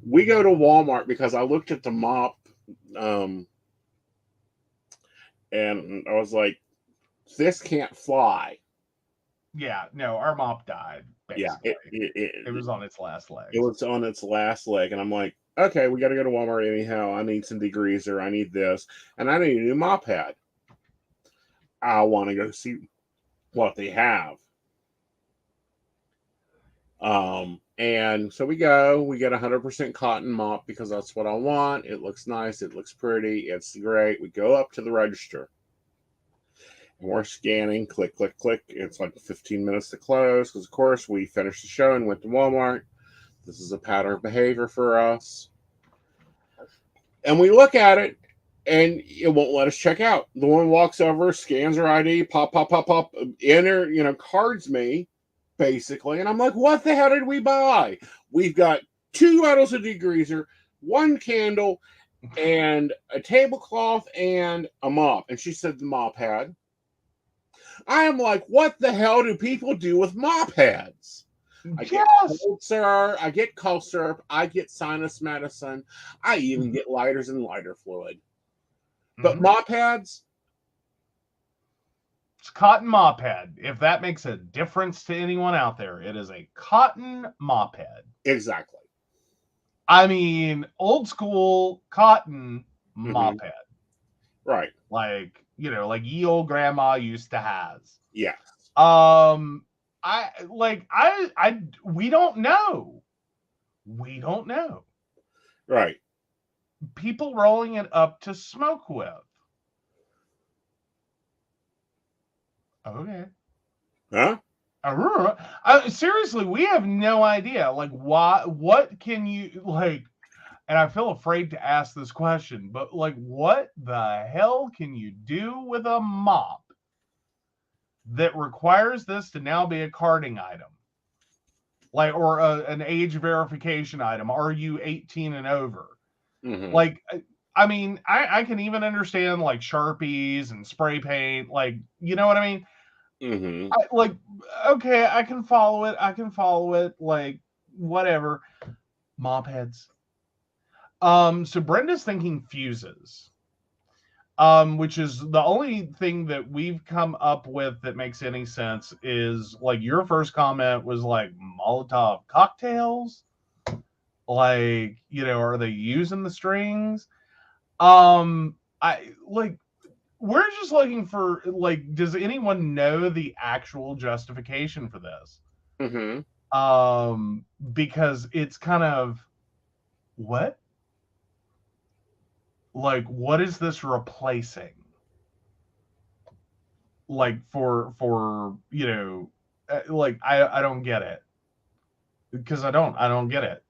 We go to Walmart because I looked at the mop, and I was like, "This can't fly." Yeah, no, our mop died. Basically. Yeah, it was on its last leg. It was on its last leg, and I'm like, okay, we got to go to Walmart anyhow. I need some degreaser. I need this, and I need a new mop pad. I want to go see what they have. And so we go. We get 100% cotton mop because that's what I want. It looks nice. It looks pretty. It's great. We go up to the register. And we're scanning. Click, click, click. It's like 15 minutes to close because, of course, we finished the show and went to Walmart. This is a pattern of behavior for us. And we look at it, and it won't let us check out. The woman walks over, scans her ID, pop, pop, pop, pop, enter, cards me, basically. And I'm like, what the hell did we buy? We've got 2 bottles of degreaser, 1 candle, and a tablecloth and a mop. And she said the mop pad. I am like, what the hell do people do with mop pads? I get cold syrup, I get cough syrup, I get sinus medicine, I even get lighters and lighter fluid. But mop pads? It's cotton mop pad. If that makes a difference to anyone out there, it is a cotton mop pad. Exactly. I mean, old school cotton mop pad. Right. Like, like ye old grandma used to has. Yeah. We don't know. We don't know. Right. People rolling it up to smoke with. Okay. Huh? Seriously, we have no idea. Like, what can you, like, and I feel afraid to ask this question, but, like, what the hell can you do with a mop that requires this to now be a carding item? Like, or an age verification item. Are you 18 and over? Like, I mean, I can even understand, like, Sharpies and spray paint. Like, you know what I mean? Okay, I can follow it. Like, whatever. Mop heads. So Brenda's thinking fuses. Which is the only thing that we've come up with that makes any sense is like your first comment was like Molotov cocktails. Like, are they using the strings? We're just looking for like, does anyone know the actual justification for this? Because it's kind of what? Like, what is this replacing? Like for like I don't get it, because I don't get it.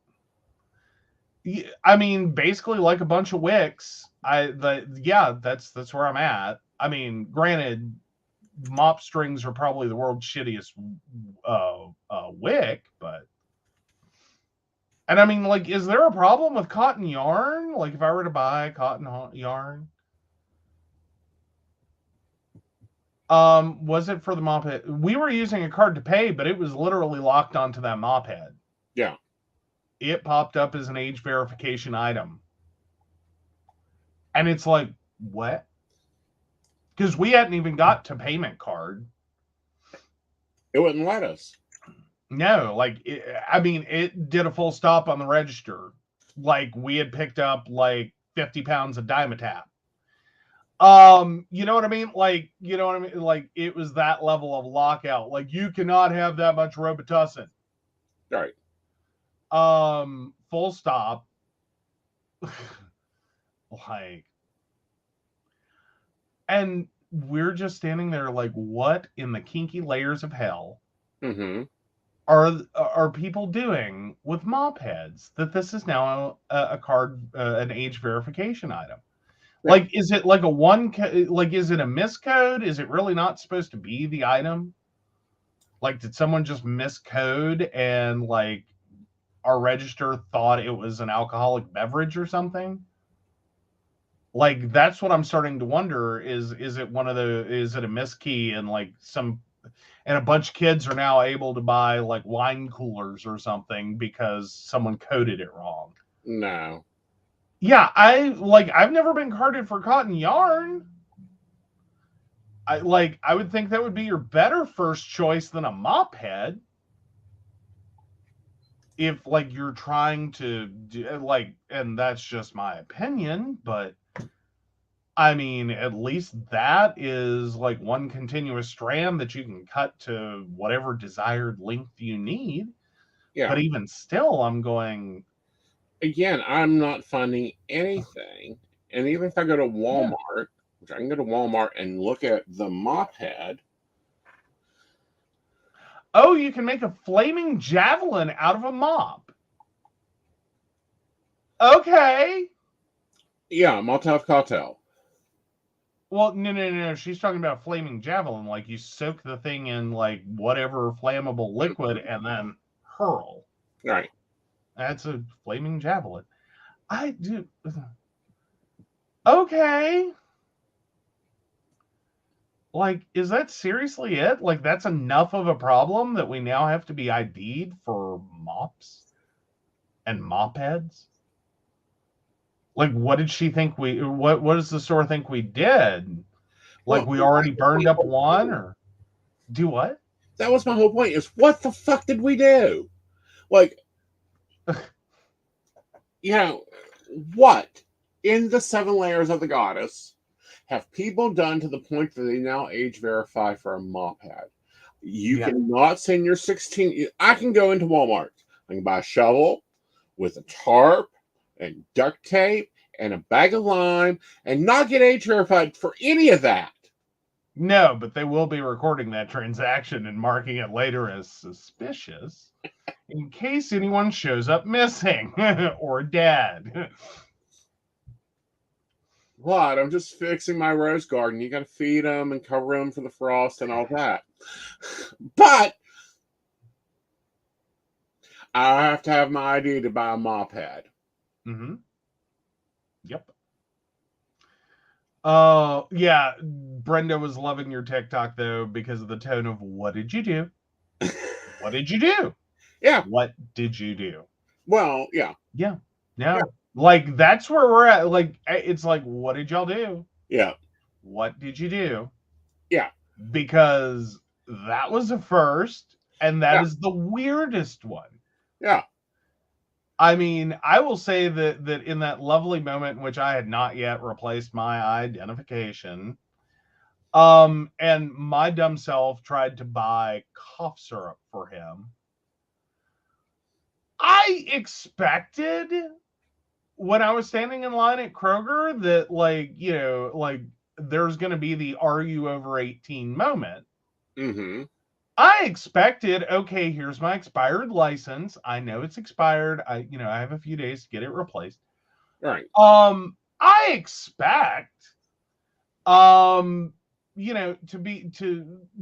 I mean, basically like a bunch of wicks. That's where I'm at. I mean, granted, mop strings are probably the world's shittiest wick, but. And I mean, like, is there a problem with cotton yarn? Like, if I were to buy cotton yarn, was it for the mop head? We were using a card to pay, but it was literally locked onto that mop head. Yeah. It popped up as an age verification item. And it's like, what? Because we hadn't even got to payment card. It wouldn't let us. No, like, it did a full stop on the register. Like, we had picked up, like, 50 pounds of Dimetap. You know what I mean? Like, Like, it was that level of lockout. Like, you cannot have that much Robitussin. Right. Full stop. Like, and we're just standing there like, what in the kinky layers of hell are people doing with mop heads that this is now a card, an age verification item? Yeah. Like, is it like is it a miscode? Is it really not supposed to be the item? Like, did someone just miscode and like our register thought it was an alcoholic beverage or something? Like, that's what I'm starting to wonder. Is it is it a miskey and like and a bunch of kids are now able to buy like wine coolers or something because someone coded it wrong? No. Yeah, I've never been carded for cotton yarn. I would think that would be your better first choice than a mop head. If like you're trying to do, like, and that's just my opinion, but I mean, at least that is like one continuous strand that you can cut to whatever desired length you need. Yeah. But even still, I'm going. Again, I'm not finding anything. And even if I go to Walmart, which I can go to Walmart and look at the mop head. Oh, you can make a flaming javelin out of a mop. Okay. Yeah, Molotov cocktail. Well, no. She's talking about flaming javelin. Like, you soak the thing in, like, whatever flammable liquid and then hurl. Right. That's a flaming javelin. I do. Okay. Like, is that seriously it? Like, that's enough of a problem that we now have to be ID'd for mops and mop heads? Like, what did she think what does the store think we did? Like, we already burned up one, or do what? That was my whole point, is what the fuck did we do? Like, what in the 7 layers of the goddess have people done to the point that they now age verify for a mop head? You cannot send your 16. I can go into Walmart. I can buy a shovel with a tarp and duct tape and a bag of lime and not get age verified for any of that. No, but they will be recording that transaction and marking it later as suspicious in case anyone shows up missing or dead. What? I'm just fixing my rose garden. You got to feed them and cover them for the frost and all that. But I have to have my ID to buy a mop head. Mm-hmm. Yep. Oh, yeah. Brenda was loving your TikTok, though, because of the tone of, what did you do? What did you do? Yeah. What did you do? Well, yeah. Yeah. Yeah. Like, that's where we're at. Like, it's like, what did y'all do? Yeah. What did you do? Yeah. Because that was a first, and that Yeah. is the weirdest one. Yeah. I mean, I will say that in that lovely moment in which I had not yet replaced my identification, and my dumb self tried to buy cough syrup for him, I expected when I was standing in line at Kroger that, like, you know, like, there's going to be the "Are you over 18" moment. Mm-hmm. I expected, okay, here's my expired license. I know it's expired. I have a few days to get it replaced. Right. I expect, to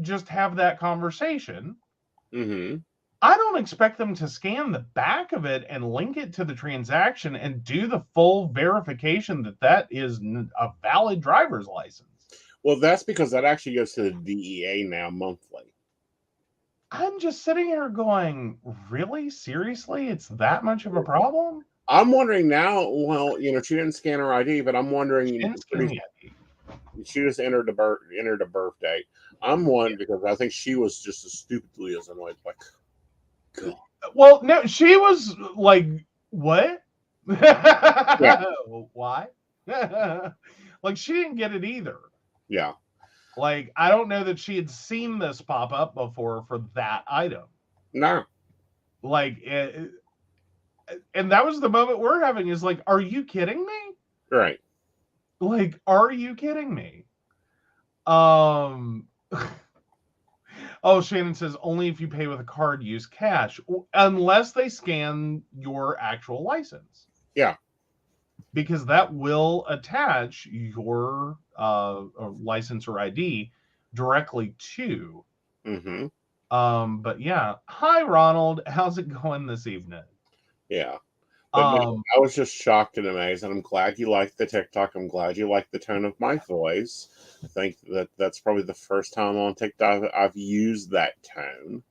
just have that conversation. Mm-hmm. I don't expect them to scan the back of it and link it to the transaction and do the full verification that is a valid driver's license. Well, that's because that actually goes to the DEA now monthly. I'm just sitting here going, really? Seriously? It's that much of a problem? I'm wondering now, well, she didn't scan her ID, but I'm wondering, she just entered a birth date. I'm one because I think she was just as stupidly as annoyed. Like, God. Well, no, she was like, what? Yeah. Why? Like, she didn't get it either. Yeah. Like, I don't know that she had seen this pop up before for that item. No. Like, and that was the moment we're having, is like, are you kidding me? Right. Like, are you kidding me? Oh, Shannon says, only if you pay with a card, use cash, unless they scan your actual license. Yeah. Because that will attach your license or ID directly to. Mm-hmm. But yeah. Hi, Ronald. How's it going this evening? Yeah. But no, I was just shocked and amazed, and I'm glad you liked the TikTok. I'm glad you liked the tone of my voice. I think that's probably the first time on TikTok I've used that tone.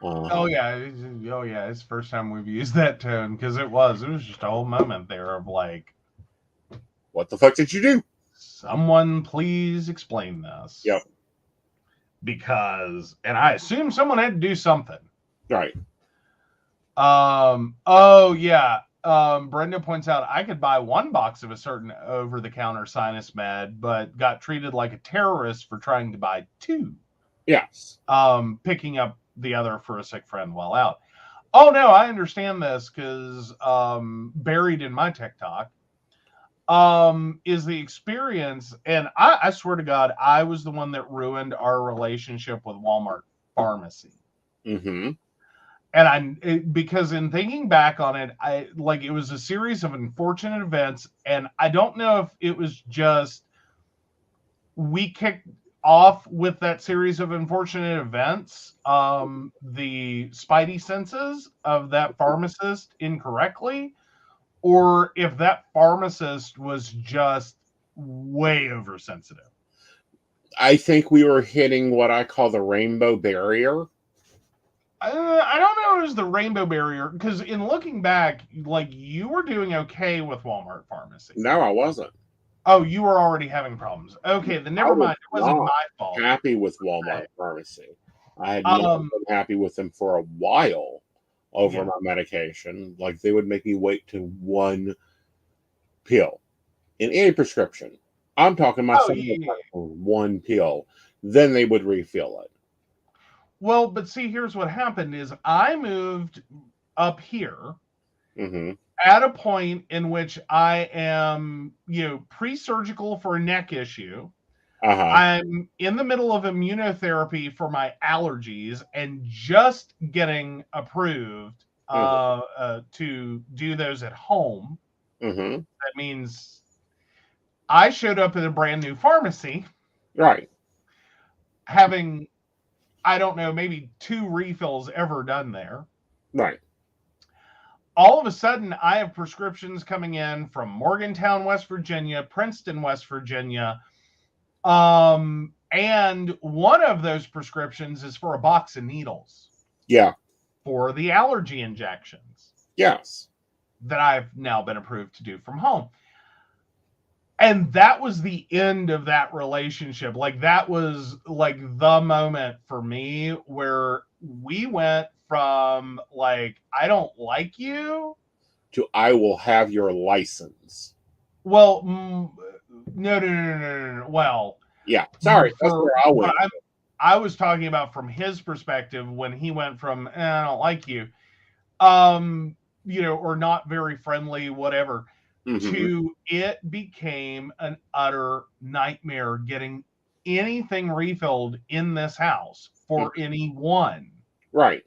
Oh yeah, it's the first time we've used that tone, because it was just a whole moment there of like, what the fuck did you do? Someone please explain this. Yep. Because, and I assume someone had to do something. Right. Oh yeah. Brenda points out, I could buy one box of a certain over-the-counter sinus med, but got treated like a terrorist for trying to buy two. Yes. Picking up the other for a sick friend while out. Oh no, I understand this, because buried in my TikTok is the experience, and I swear to God, I was the one that ruined our relationship with Walmart Pharmacy. Mm-hmm. And because in thinking back on it, it was a series of unfortunate events, and I don't know if it was just we kicked off with that series of unfortunate events, the spidey senses of that pharmacist incorrectly, or if that pharmacist was just way oversensitive. I think we were hitting what I call the rainbow barrier. I don't know if it was the rainbow barrier, because in looking back, like, you were doing okay with Walmart Pharmacy. No, I wasn't. Oh, you were already having problems. Okay, then never mind. It wasn't my fault. Happy with Walmart Pharmacy. I had not been happy with them for a while over my medication. Like, they would make me wait to one pill in any prescription. I'm talking myself one pill. Then they would refill it. Well, but see, here's what happened is I moved up here at a point in which I am, pre-surgical for a neck issue. I'm in the middle of immunotherapy for my allergies and just getting approved to do those at home. That means I showed up at a brand new pharmacy. Right. Having, I don't know, maybe 2 refills ever done there. Right. All of a sudden, I have prescriptions coming in from Morgantown, West Virginia, Princeton, West Virginia. And one of those prescriptions is for a box of needles. Yeah. For the allergy injections. Yes. that I've now been approved to do from home. And that was the end of that relationship. Like, that was like the moment for me where we went from like, I don't like you, to I will have your license. well, no. Well, yeah, sorry, that's where I went. I was talking about from his perspective when he went from I don't like you, or not very friendly, whatever, to it became an utter nightmare getting anything refilled in this house for anyone. Right.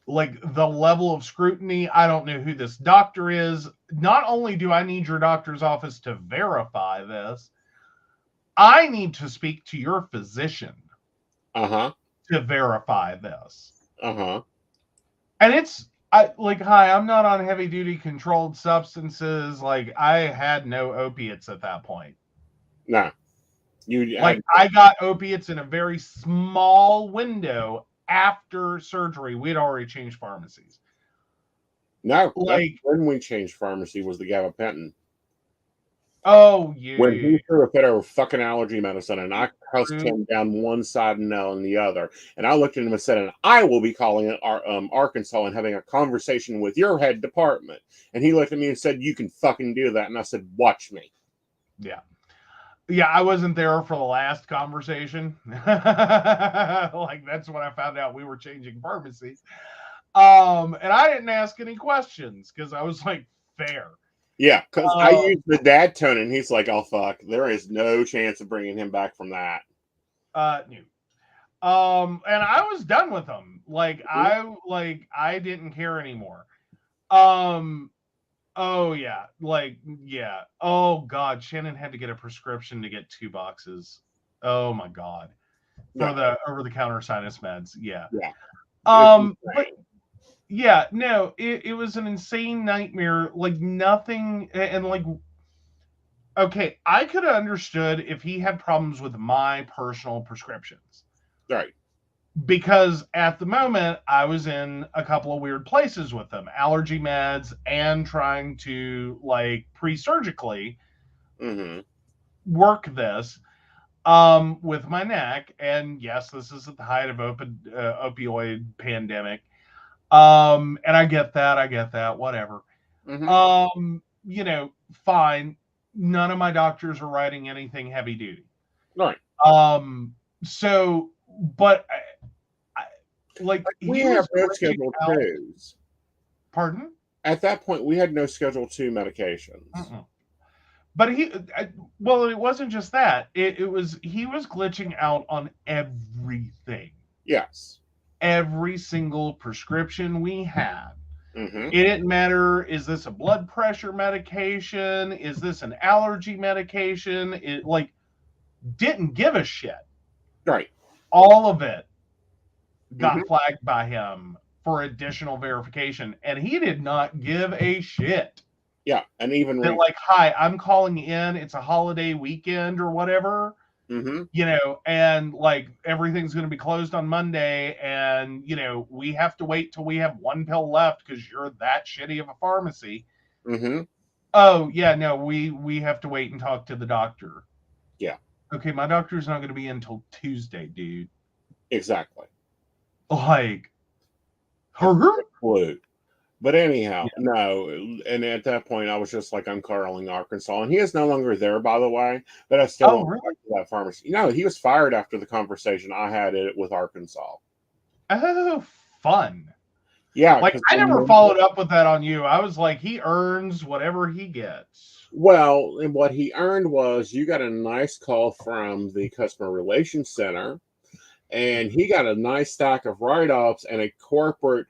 Like, the level of scrutiny, I don't know who this doctor is. Not only do I need your doctor's office to verify this, I need to speak to your physician to verify this. And it's hi, I'm not on heavy duty controlled substances. Like, I had no opiates at that point. No. I got opiates in a very small window after surgery. We'd already changed pharmacies. No, like, when we changed pharmacy was the gabapentin. Oh, yeah. When he threw a fit over fucking allergy medicine, and I cussed him down one side and no on the other. And I looked at him and said, and I will be calling it Arkansas and having a conversation with your head department. And he looked at me and said, you can fucking do that. And I said, watch me. Yeah. Yeah, I wasn't there for the last conversation. Like, that's when I found out we were changing pharmacies. And I didn't ask any questions because I was like, fair. Yeah, because I used the dad tone, and he's like, "Oh fuck, there is no chance of bringing him back from that." And I was done with him. Like, I didn't care anymore. Oh yeah, yeah. Oh god, Shannon had to get a prescription to get 2 boxes. Oh my god, for the over-the-counter sinus meds. Yeah. But yeah, no, it was an insane nightmare. Like, nothing, and like, okay, I could have understood if he had problems with my personal prescriptions. Right. Because at the moment, I was in a couple of weird places with them. Allergy meds and trying to, like, pre-surgically work this with my neck. And yes, this is at the height of opioid pandemic. And I get that, whatever. Fine. None of my doctors are writing anything heavy duty. Right. So, but like, we have no Schedule 2s. Pardon? At that point, we had no Schedule 2 medications. But it wasn't just that. It was, he was glitching out on everything. Yes. Every single prescription we had. It didn't matter, is this a blood pressure medication? Is this an allergy medication? It, like, didn't give a shit. Right. All of it got flagged by him for additional verification, and he did not give a shit. Yeah, and even like, hi, I'm calling in, it's a holiday weekend or whatever, and like, everything's going to be closed on Monday, and we have to wait till we have 1 pill left because you're that shitty of a pharmacy. Oh yeah, no, we have to wait and talk to the doctor. Yeah. Okay, my doctor's not going to be in until Tuesday, dude. Exactly. Like, clue. But anyhow, no. And at that point, I was just like, I'm calling Arkansas. And he is no longer there, by the way. But I still went back to that pharmacy. No, he was fired after the conversation I had it with Arkansas. Oh, fun. Yeah. Like, I never followed up with that on you. I was like, he earns whatever he gets. Well, and what he earned was, you got a nice call from the Customer Relations Center. And he got a nice stack of write-ups and a corporate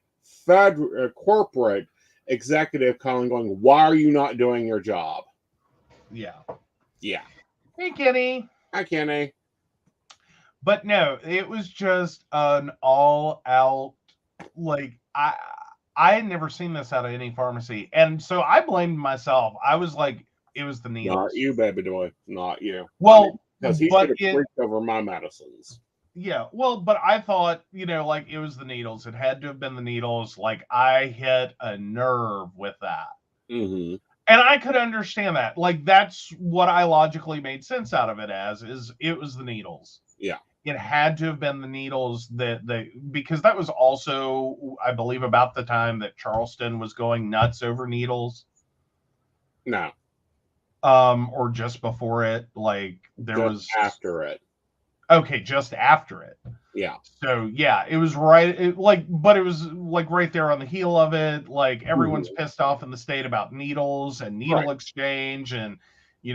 executive calling, going, why are you not doing your job? Yeah. Hey, Kenny. Hi, Kenny. But no, it was just an all-out, like, I had never seen this out of any pharmacy, and so I blamed myself. I was like, it was the needles. Not you, baby boy. Not you. Well, because he should have freaked over my medicines. Yeah, well, but I thought, like, it was the needles. It had to have been the needles. Like, I hit a nerve with that. Mm-hmm. And I could understand that. Like, that's what I logically made sense out of it as, is it was the needles. Yeah. It had to have been the needles because that was also, I believe, about the time that Charleston was going nuts over needles. No. Or just before it. Like, there just was after it. Okay, just after it. Yeah. So yeah, it was right. But it was like right there on the heel of it. Like, everyone's pissed off in the state about needles and needle exchange, and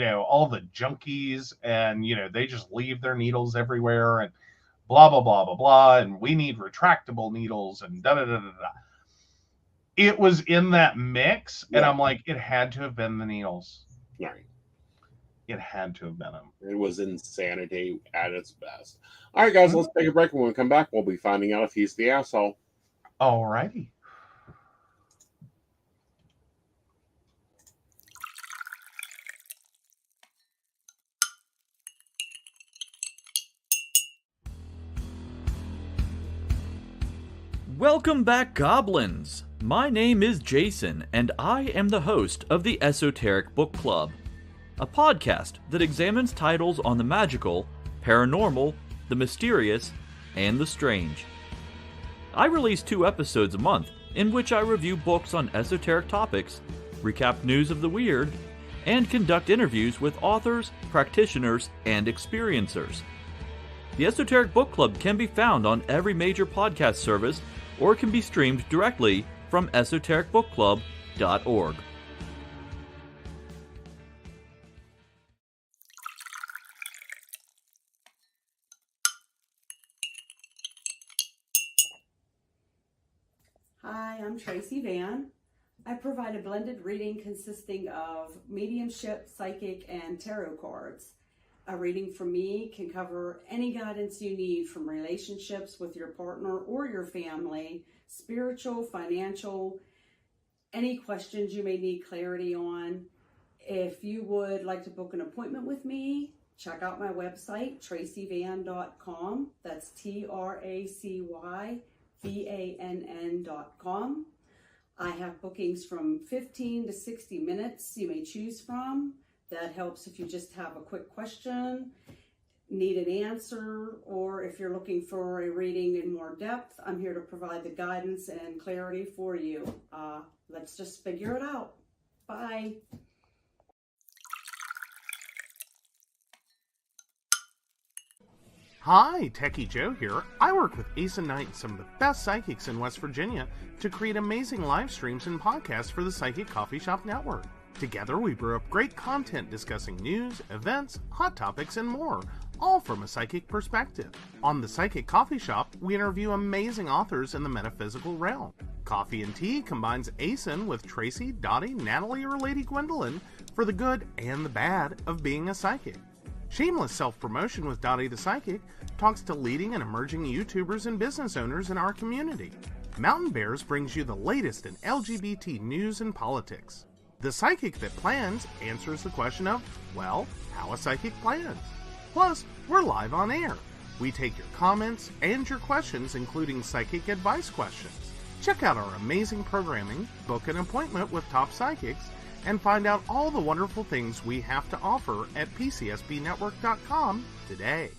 all the junkies, and they just leave their needles everywhere, and blah blah blah blah blah. And we need retractable needles, and da da da da da. It was in that mix, and I'm like, it had to have been the needles. Right. It had to have been them. It was insanity at its best. All right, guys, let's take a break. When we come back, we'll be finding out if he's the asshole. All righty. Welcome back, goblins! My name is Jason, and I am the host of the Esoteric Book Club, a podcast that examines titles on the magical, paranormal, the mysterious, and the strange. I release 2 episodes a month in which I review books on esoteric topics, recap news of the weird, and conduct interviews with authors, practitioners, and experiencers. The Esoteric Book Club can be found on every major podcast service or can be streamed directly from esotericbookclub.org. Hi, I'm Tracy Van. I provide a blended reading consisting of mediumship, psychic, and tarot cards. A reading from me can cover any guidance you need from relationships with your partner or your family, spiritual, financial, any questions you may need clarity on. If you would like to book an appointment with me, check out my website, tracyvann.com. That's TracyVann.com. I have bookings from 15 to 60 minutes you may choose from. That helps if you just have a quick question, need an answer, or if you're looking for a reading in more depth, I'm here to provide the guidance and clarity for you. Let's just figure it out. Bye. Hi, Techie Joe here. I work with Aeson Knight and some of the best psychics in West Virginia to create amazing live streams and podcasts for the Psychic Coffee Shop Network. Together, we brew up great content discussing news, events, hot topics, and more, all from a psychic perspective. On the Psychic Coffee Shop, we interview amazing authors in the metaphysical realm. Coffee and Tea combines Aeson with Tracy, Dottie, Natalie, or Lady Gwendolyn for the good and the bad of being a psychic. Shameless Self-Promotion with Dottie the Psychic talks to leading and emerging YouTubers and business owners in our community. Mountain Bears brings you the latest in LGBT news and politics. The Psychic That Plans answers the question of, well, how a psychic plans. Plus, we're live on air. We take your comments and your questions, including psychic advice questions. Check out our amazing programming, book an appointment with top psychics, and find out all the wonderful things we have to offer at PCSBnetwork.com today.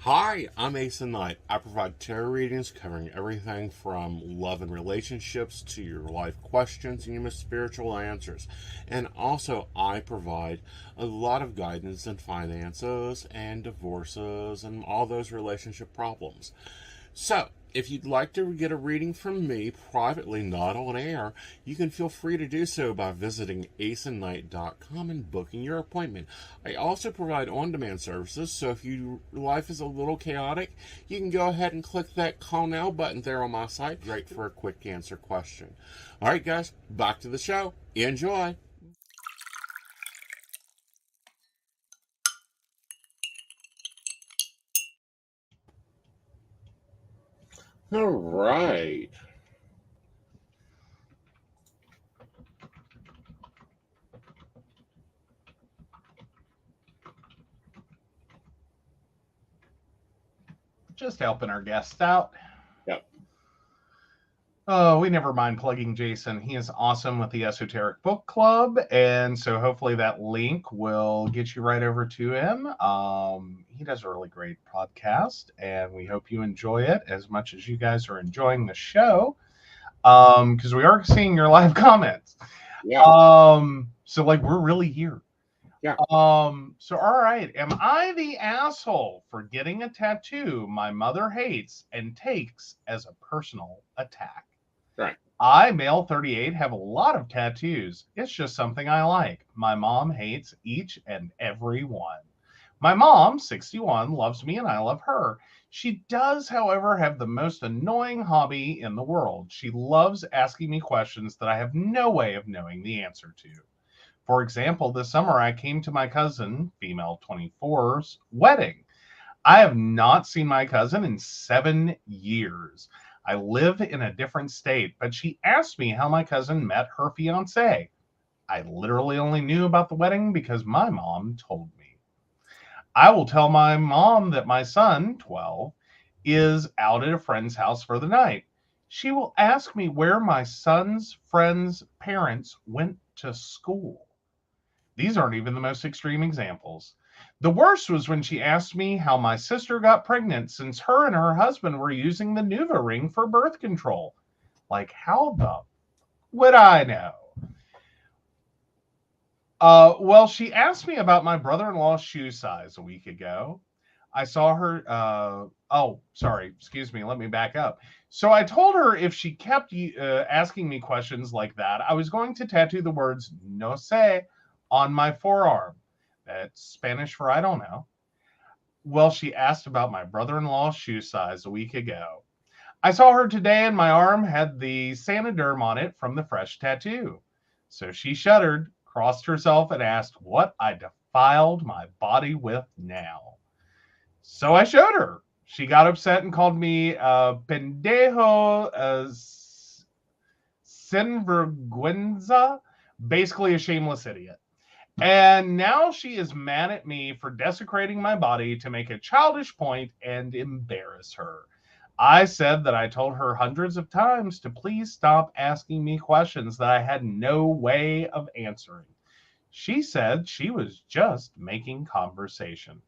Hi, I'm Aeson Knight. I provide tarot readings covering everything from love and relationships to your life questions and your most spiritual answers. And also, I provide a lot of guidance in finances and divorces and all those relationship problems. So, if you'd like to get a reading from me privately, not on air, you can feel free to do so by visiting aesonknight.com and booking your appointment. I also provide on-demand services, so if your life is a little chaotic, you can go ahead and click that call now button there on my site. Great for a quick answer question. All right, guys, back to the show. Enjoy. All right. Just helping our guests out. Yep. Oh, we never mind plugging Jason. He is awesome with the Esoteric Book Club, and so hopefully that link will get you right over to him. He does a really great podcast, and we hope you enjoy it as much as you guys are enjoying the show. Because we are seeing your live comments. Yeah. So like we're really here. Yeah. So all right, am I the asshole for getting a tattoo my mother hates and takes as a personal attack? Right. I, male 38, have a lot of tattoos. It's just something I like. My mom hates each and every one. My mom, 61, loves me and I love her. She does, however, have the most annoying hobby in the world. She loves asking me questions that I have no way of knowing the answer to. For example, this summer I came to my cousin, female 24's, wedding. I have not seen my cousin in 7 years. I live in a different state, but she asked me how my cousin met her fiance. I literally only knew about the wedding because my mom told me. I will tell my mom that my son, 12, is out at a friend's house for the night. She will ask me where my son's friend's parents went to school. These aren't even the most extreme examples. The worst was when she asked me how my sister got pregnant since her and her husband were using the Nuva ring for birth control. Like, how the would I know? Well, she asked me about my brother-in-law's shoe size a week ago. I saw her. Excuse me. Let me back up. So I told her if she kept asking me questions like that, I was going to tattoo the words "no sé" on my forearm. That's Spanish for I don't know. Well, she asked about my brother-in-law's shoe size a week ago. I saw her today and my arm had the Sanoderm on it from the fresh tattoo. So she shuddered, crossed herself, and asked what I defiled my body with now. So I showed her. She got upset and called me pendejo sinvergüenza, basically a shameless idiot. And now she is mad at me for desecrating my body to make a childish point and embarrass her. I said that I told her hundreds of times to please stop asking me questions that I had no way of answering. She said she was just making conversation.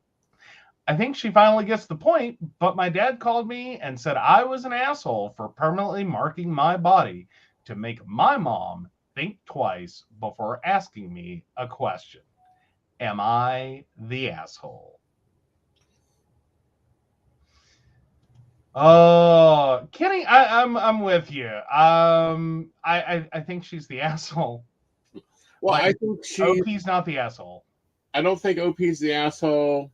I think she finally gets the point, but my dad called me and said I was an asshole for permanently marking my body to make my mom think twice before asking me a question. Am I the asshole? Oh, Kenny, I'm with you. I think she's the asshole. Well, Like, I think OP's not the asshole. I don't think OP's the asshole.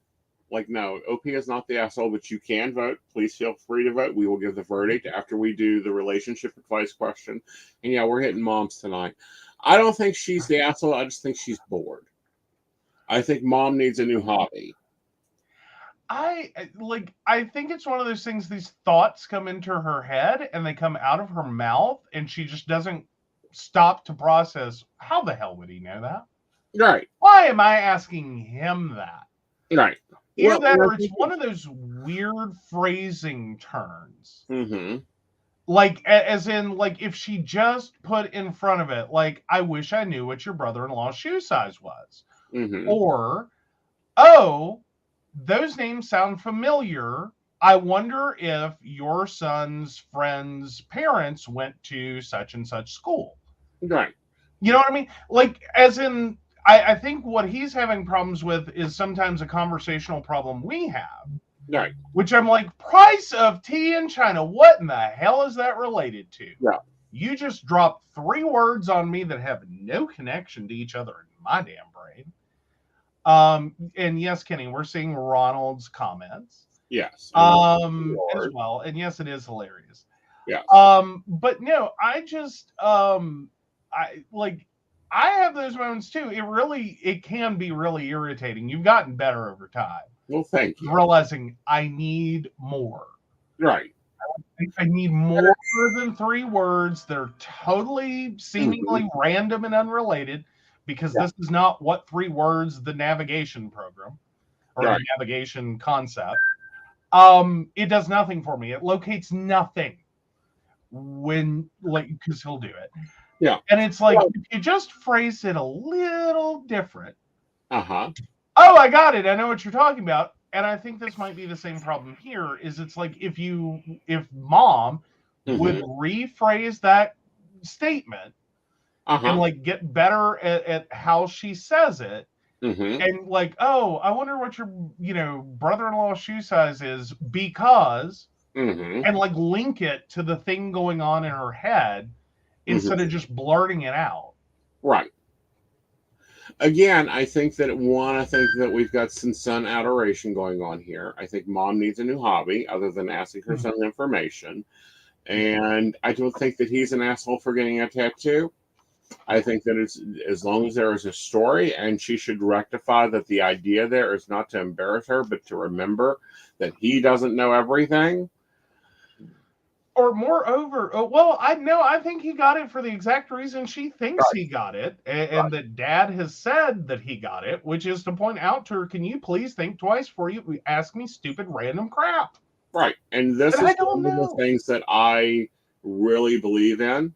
Like, no, OP is not the asshole, but you can vote. Please feel free to vote. We will give the verdict after we do the relationship advice question. And yeah, we're hitting moms tonight. I don't think she's the asshole. I just think she's bored. I think mom needs a new hobby. I think it's one of those things, these thoughts come into her head and they come out of her mouth and she just doesn't stop to process. How the hell would he know that? Right. Why am I asking him that? Right. Either that or it's one of those weird phrasing turns. Mm-hmm. Like, as in, like, if she just put in front of it, like, I wish I knew what your brother-in-law's shoe size was. Mm-hmm. Or, oh, those names sound familiar. I wonder if your son's friend's parents went to such and such school. Right. You know what I mean? Like, as in, I think what he's having problems with is sometimes a conversational problem we have. Right. Which I'm like, price of tea in China. What in the hell is that related to? Yeah. You just dropped 3 words on me that have no connection to each other in my damn brain. And yes, Kenny, we're seeing Ronald's comments. Yes. As well. And yes, it is hilarious. Yeah. But no, I just I have those moments too. It can be really irritating. You've gotten better over time. Well, thank you. Realizing I need more. Right. I need more than 3 words. They're totally seemingly random and unrelated because this is not what 3 words the navigation program or the navigation concept. It does nothing for me. It locates nothing. when, like, because he'll do it. Yeah. And it's like, if you just phrase it a little different. Uh-huh. Oh, I got it. I know what you're talking about. And I think this might be the same problem here, is it's like if mom would rephrase that statement and like get better at how she says it, and like, oh, I wonder what your, brother-in-law shoe size is because, and like link it to the thing going on in her head instead of just blurting it out. Right. Again, I think that we've got some son adoration going on here. I think mom needs a new hobby other than asking her some information. And I don't think that he's an asshole for getting a tattoo. I think that it's, as long as there is a story, and she should rectify that the idea there is not to embarrass her, but to remember that he doesn't know everything. Or moreover, I think he got it for the exact reason she thinks he got it, and that dad has said that he got it, which is to point out to her, can you please think twice before you ask me stupid random crap? Right. And this is one of the things that I really believe in,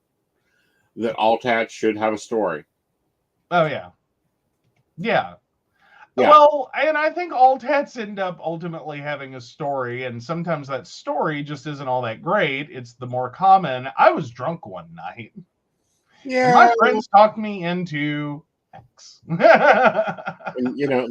that all tats should have a story. Oh, yeah. Yeah. Well, and I think all tats end up ultimately having a story, and sometimes that story just isn't all that great. It's the more common, I was drunk one night. Yeah. And my friends talked me into X. And,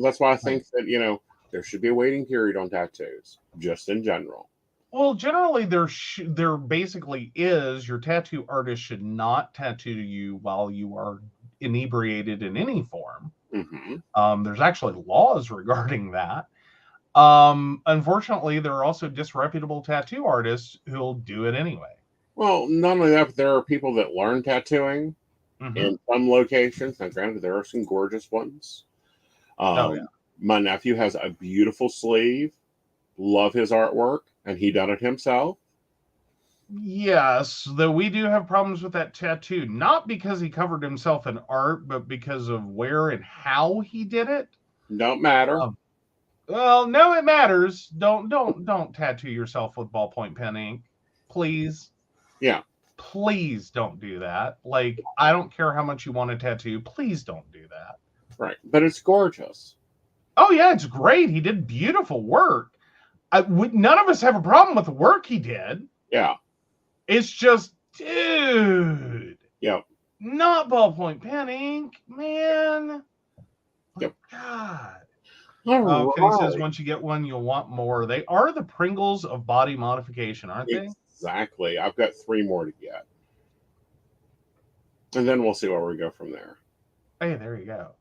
that's why I think that, there should be a waiting period on tattoos, just in general. Well, generally, there basically is. Your tattoo artist should not tattoo you while you are inebriated in any form. There's actually laws regarding that. Unfortunately, there are also disreputable tattoo artists who'll do it anyway. Well, not only that, but there are people that learn tattooing in some locations. Now, granted, there are some gorgeous ones. My nephew has a beautiful sleeve. Love his artwork, and he done it himself. Yes, though we do have problems with that tattoo, not because he covered himself in art, but because of where and how he did it. Don't matter. Well, no, it matters. Don't tattoo yourself with ballpoint pen ink, please. Yeah. Please don't do that. Like, I don't care how much you want a tattoo. Please don't do that. Right, but it's gorgeous. Oh yeah, it's great. He did beautiful work. None of us have a problem with the work he did. Yeah. It's just, dude. Yep. Not ballpoint pen ink, man. Yep. God. Right. Kenny says once you get one, you'll want more. They are the Pringles of body modification, aren't they? Exactly. I've got 3 more to get. And then we'll see where we go from there. Hey, there you go.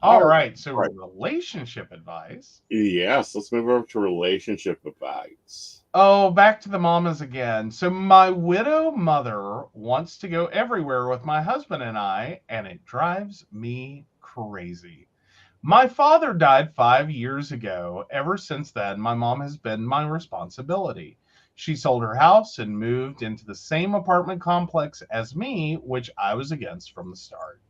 All right. So relationship advice. Yes. Let's move over to relationship advice. Oh, back to the mamas again. So my widow mother wants to go everywhere with my husband and I, and it drives me crazy. My father died 5 years ago. Ever since then, my mom has been my responsibility. She sold her house and moved into the same apartment complex as me, which I was against from the start.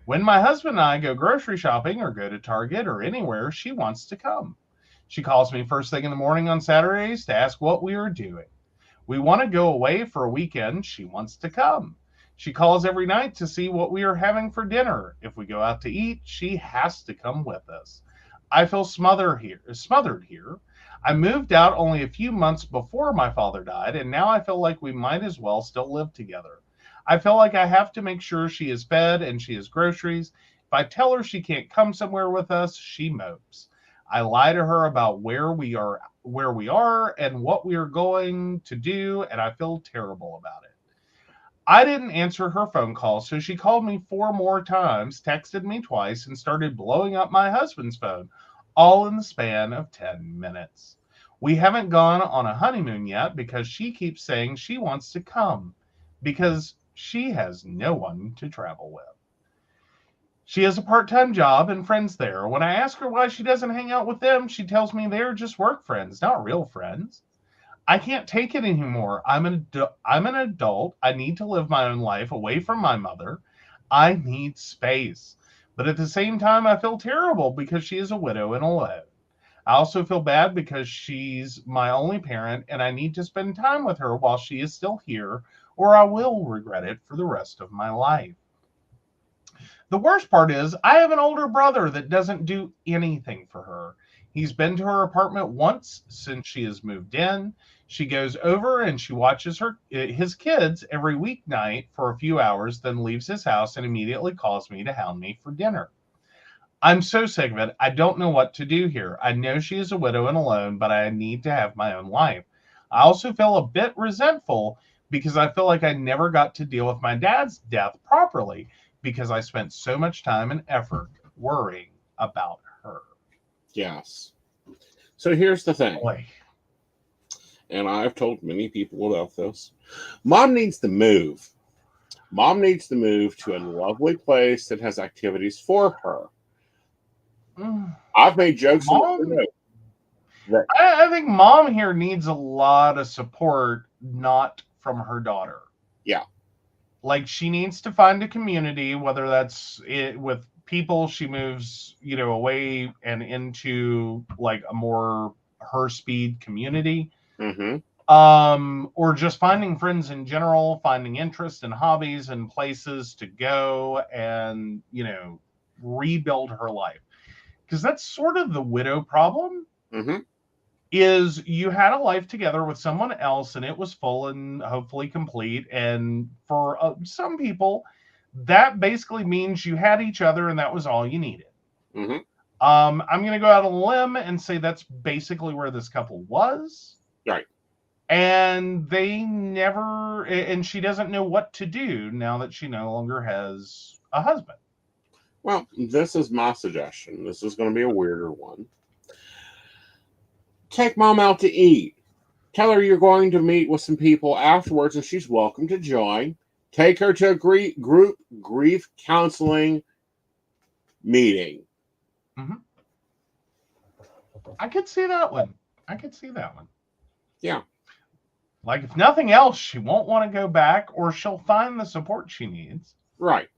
When my husband and I go grocery shopping or go to Target or anywhere, she wants to come. She calls me first thing in the morning on Saturdays to ask what we are doing. We want to go away for a weekend. She wants to come. She calls every night to see what we are having for dinner. If we go out to eat, she has to come with us. I feel smothered here. I moved out only a few months before my father died, and now I feel like we might as well still live together. I feel like I have to make sure she is fed and she has groceries. If I tell her she can't come somewhere with us, she mopes. I lie to her about where we are and what we are going to do, and I feel terrible about it. I didn't answer her phone call, so she called me 4 more times, texted me twice, and started blowing up my husband's phone, all in the span of 10 minutes. We haven't gone on a honeymoon yet because she keeps saying she wants to come because she has no one to travel with. She has a part-time job and friends there. When I ask her why she doesn't hang out with them, she tells me they're just work friends, not real friends. I can't take it anymore. I'm an adult. I need to live my own life away from my mother. I need space. But at the same time, I feel terrible because she is a widow and alone. I also feel bad because she's my only parent and I need to spend time with her while she is still here, or I will regret it for the rest of my life. The worst part is I have an older brother that doesn't do anything for her. He's been to her apartment once since she has moved in. She goes over and she watches his kids every weeknight for a few hours, then leaves his house and immediately calls me to hound me for dinner. I'm so sick of it. I don't know what to do here. I know she is a widow and alone, but I need to have my own life. I also feel a bit resentful because I feel like I never got to deal with my dad's death properly because I spent so much time and effort worrying about her. Yes. So here's the thing. Boy. And I've told many people about this. Mom needs to move. Mom needs to move to a lovely place that has activities for her. I've made jokes. I think mom here needs a lot of support, not from her daughter. Yeah. Like she needs to find a community, whether that's it with people she moves, away and into like a more her speed community. Mm-hmm. Or just finding friends in general, finding interest in hobbies and places to go and, rebuild her life. Because that's sort of the widow problem. Mm-hmm. Is you had a life together with someone else and it was full and hopefully complete. And for some people, that basically means you had each other and that was all you needed. Mm-hmm. I'm going to go out on a limb and say that's basically where this couple was. Right. And and she doesn't know what to do now that she no longer has a husband. Well, this is my suggestion. This is going to be a weirder one. Take mom out to eat. Tell her you're going to meet with some people afterwards and she's welcome to join. Take her to a group grief counseling meeting. Mm-hmm. I could see that one. Yeah. Like, if nothing else, she won't want to go back or she'll find the support she needs. Right.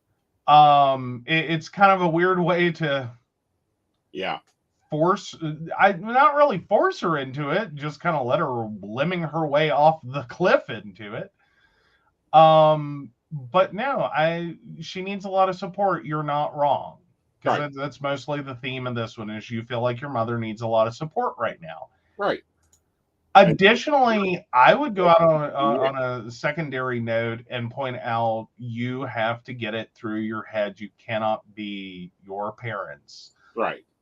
It's kind of a weird way to not really force her into it, just kind of let her lemming her way off the cliff into it. But no, she needs a lot of support. You're not wrong. Because that's mostly the theme of this one is you feel like your mother needs a lot of support right now. Right. Additionally, I would go out on a secondary note and point out you have to get it through your head. You cannot be your parents'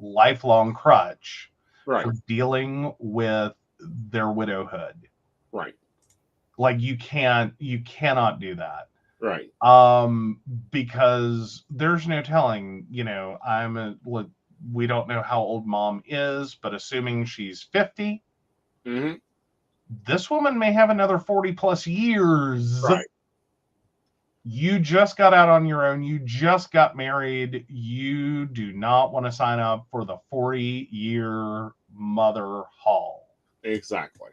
lifelong crutch for dealing with their widowhood. Right. Like you cannot do that. Right. Because there's no telling, we don't know how old mom is, but assuming she's 50, mm-hmm. This woman may have another 40 plus years. Right. You just got out on your own. You just got married. You do not want to sign up for the 40-year mother haul. Exactly.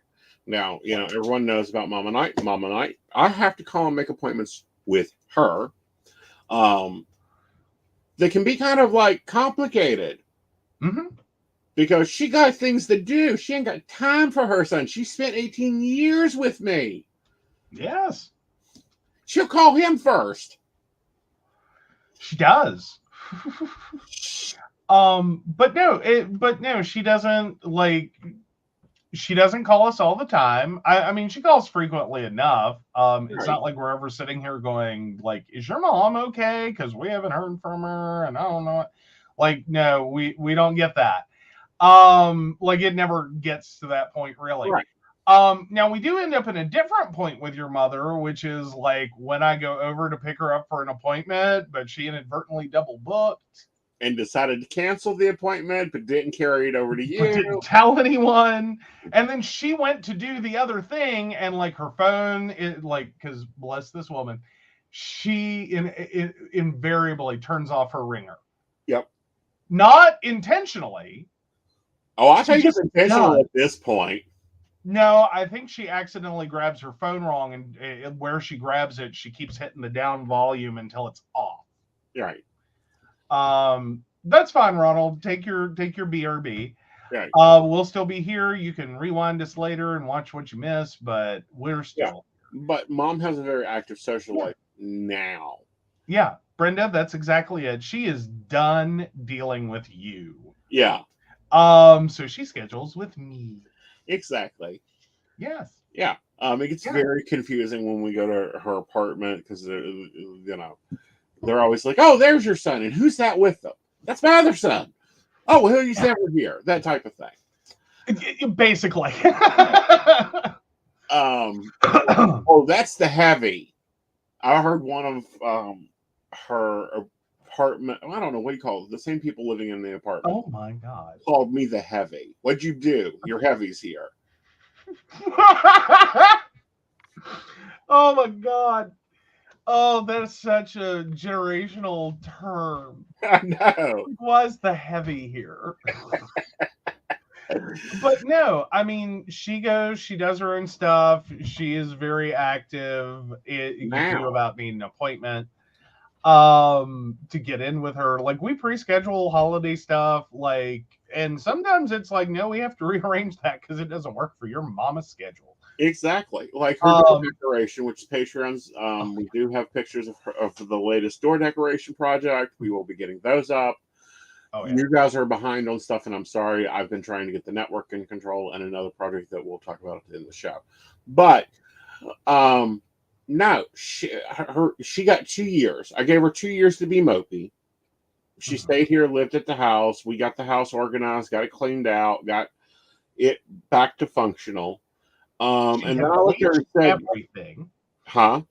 Now, everyone knows about Mama Knight. Mama Knight, I have to call and make appointments with her. They can be kind of like complicated. Mm-hmm. Because she got things to do. She ain't got time for her son. She spent 18 years with me. Yes. She'll call him first. She does. But no, she doesn't she doesn't call us all the time. I mean, she calls frequently enough. It's not like we're ever sitting here going like, is your mom okay? Because we haven't heard from her and I don't know. No, we don't get that. It never gets to that point really. Right. Now we do end up in a different point with your mother, which is like when I go over to pick her up for an appointment, but she inadvertently double booked and decided to cancel the appointment, but didn't carry it over to you. Didn't tell anyone. And then she went to do the other thing, and her phone, because bless this woman, she invariably turns off her ringer. Yep. Not intentionally. Oh, I think it's intentional at this point. No, I think she accidentally grabs her phone wrong, and where she grabs it, she keeps hitting the down volume until it's off. Right. That's fine, Ronald. Take your BRB. Right. We'll still be here. You can rewind us later and watch what you missed, but we're still. But mom has a very active social life now. Yeah, Brenda, that's exactly it. She is done dealing with you. Yeah. So she schedules with me. Exactly. Yes. Yeah. It gets very confusing when we go to her apartment because they're always like, "Oh, there's your son, and who's that with them? That's my other son. Oh, well, he's never here." That type of thing. Basically. Oh, that's the heavy. I heard one of her apartment. I don't know what you call it. The same people living in the apartment. Oh my God. Called me the heavy. What'd you do? Your heavy's here. Oh my God. Oh, that's such a generational term. I know. Was the heavy here? But no, I mean, she goes, she does her own stuff. She is very active. You do about need an appointment to get in with her. Like, we pre-schedule holiday stuff, like, and sometimes it's like, no, we have to rearrange that because it doesn't work for your mama's schedule. Exactly. Like her door decoration, which is Patreon's. We do have pictures of the latest door decoration project. We will be getting those up. Oh, yeah. You guys are behind on stuff, and I'm sorry. I've been trying to get the network in control and another project that we'll talk about in the show. But no, she got 2 years. I gave her 2 years to be mopey. She stayed here, lived at the house. We got the house organized, got it cleaned out, got it back to functional. And then I looked at her and said, everything. Huh?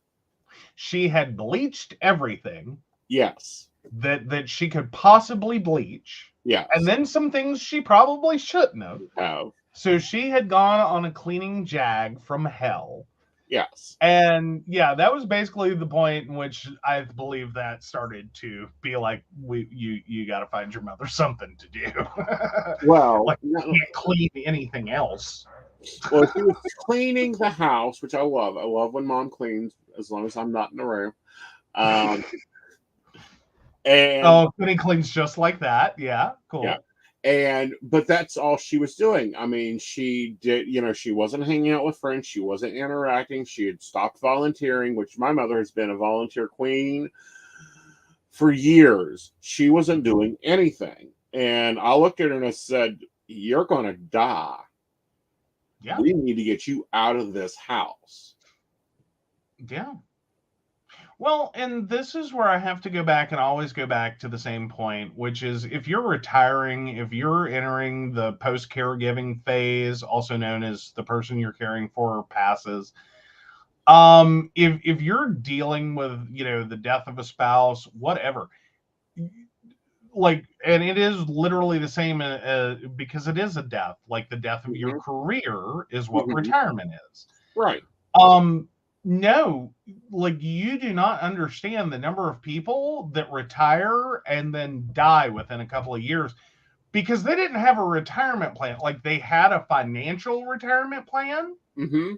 She had bleached everything. Yes. That she could possibly bleach. Yeah. And then some things she probably shouldn't have. Oh. So she had gone on a cleaning jag from hell. Yes. And yeah, that was basically the point in which I believe that started to be like, you got to find your mother something to do. Well, like, you can't clean anything else. Well, she was cleaning the house, which I love. I love when mom cleans, as long as I'm not in the room. And Penny cleans just like that. Yeah, cool. Yeah. But that's all she was doing. I mean, she did, she wasn't hanging out with friends. She wasn't interacting. She had stopped volunteering, which my mother has been a volunteer queen for years. She wasn't doing anything. And I looked at her and I said, "You're going to die. Yeah. We need to get you out of this house." Yeah. Well, and this is where I have to go back and always go back to the same point, which is if you're retiring, if you're entering the post-caregiving phase, also known as the person you're caring for passes, if you're dealing with, the death of a spouse, whatever, like, and it is literally the same because it is a death, like the death of your career is what retirement is. Right. No, like, you do not understand the number of people that retire and then die within a couple of years because they didn't have a retirement plan. Like, they had a financial retirement plan. Mm-hmm.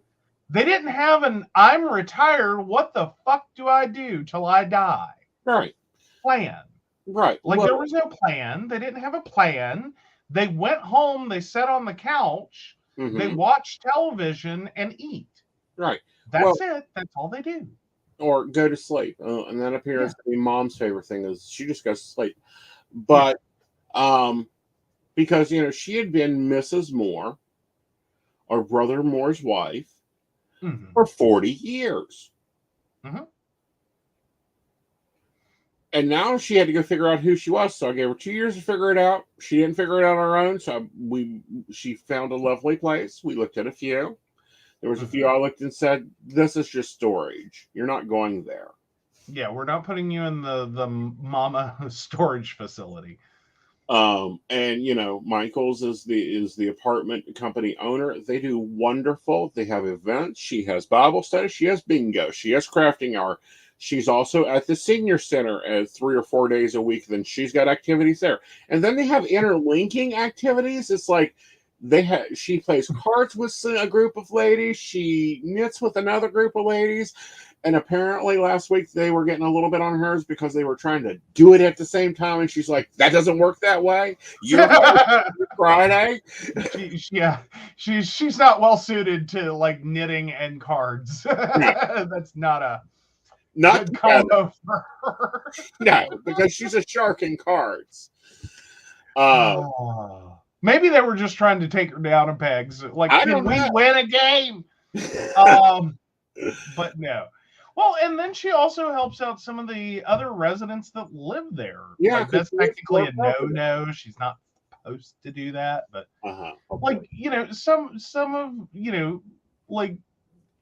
They didn't have I'm retired, what the fuck do I do till I die? Right. Plan. Right. Like, there was no plan. They didn't have a plan. They went home, they sat on the couch, they watched television and eat. Right. That's it. That's all they do. Or go to sleep. And that appears to be mom's favorite thing is she just goes to sleep. But because, she had been Mrs. Moore, or Brother Moore's wife, for 40 years. Mm-hmm. And now she had to go figure out who she was. So I gave her 2 years to figure it out. She didn't figure it out on her own. So she found a lovely place. We looked at a few. There was a few I looked and said, "This is just storage. You're not going there." Yeah, we're not putting you in the mama storage facility. And Michael's is the apartment company owner. They do wonderful. They have events. She has Bible study. She has bingo. She has crafting hour. She's also at the senior center 3 or 4 days a week. Then she's got activities there. And then they have interlinking activities. It's like she plays cards with a group of ladies. She knits with another group of ladies. And apparently last week they were getting a little bit on hers because they were trying to do it at the same time. And she's like, that doesn't work that way. You're Friday. She's not well suited to like knitting and cards. That's not good combo for her. No, because she's a shark in cards. Maybe they were just trying to take her down a pegs. Like, can we win a game? But no. Well, and then she also helps out some of the other residents that live there. Yeah, like, that's technically a no. She's not supposed to do that, but like, you know, some of, you know, like,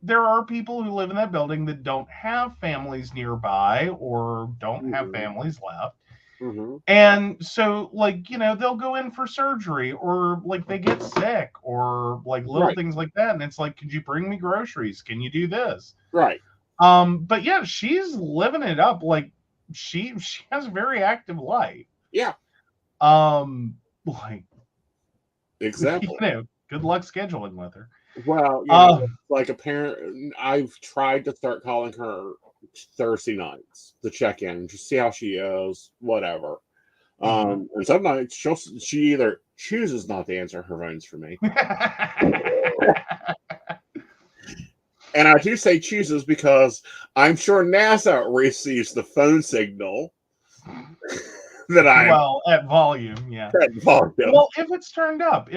there are people who live in that building that don't have families nearby or don't have families left. And so, like, you know, they'll go in for surgery or like they get sick or like little things like that. And it's like, could you bring me groceries? Can you do this? Right. But yeah, she's living it up. Like she has a very active life. Yeah. Like exactly. You know, good luck scheduling with her. Well, you know, like a parent, I've tried to start calling her Thursday nights to check in and just see how she is, whatever. And some nights she either chooses not to answer her phones for me. And I do say chooses because I'm sure NASA receives the phone signal that I at volume, yeah. At volume. Well, if it's turned up.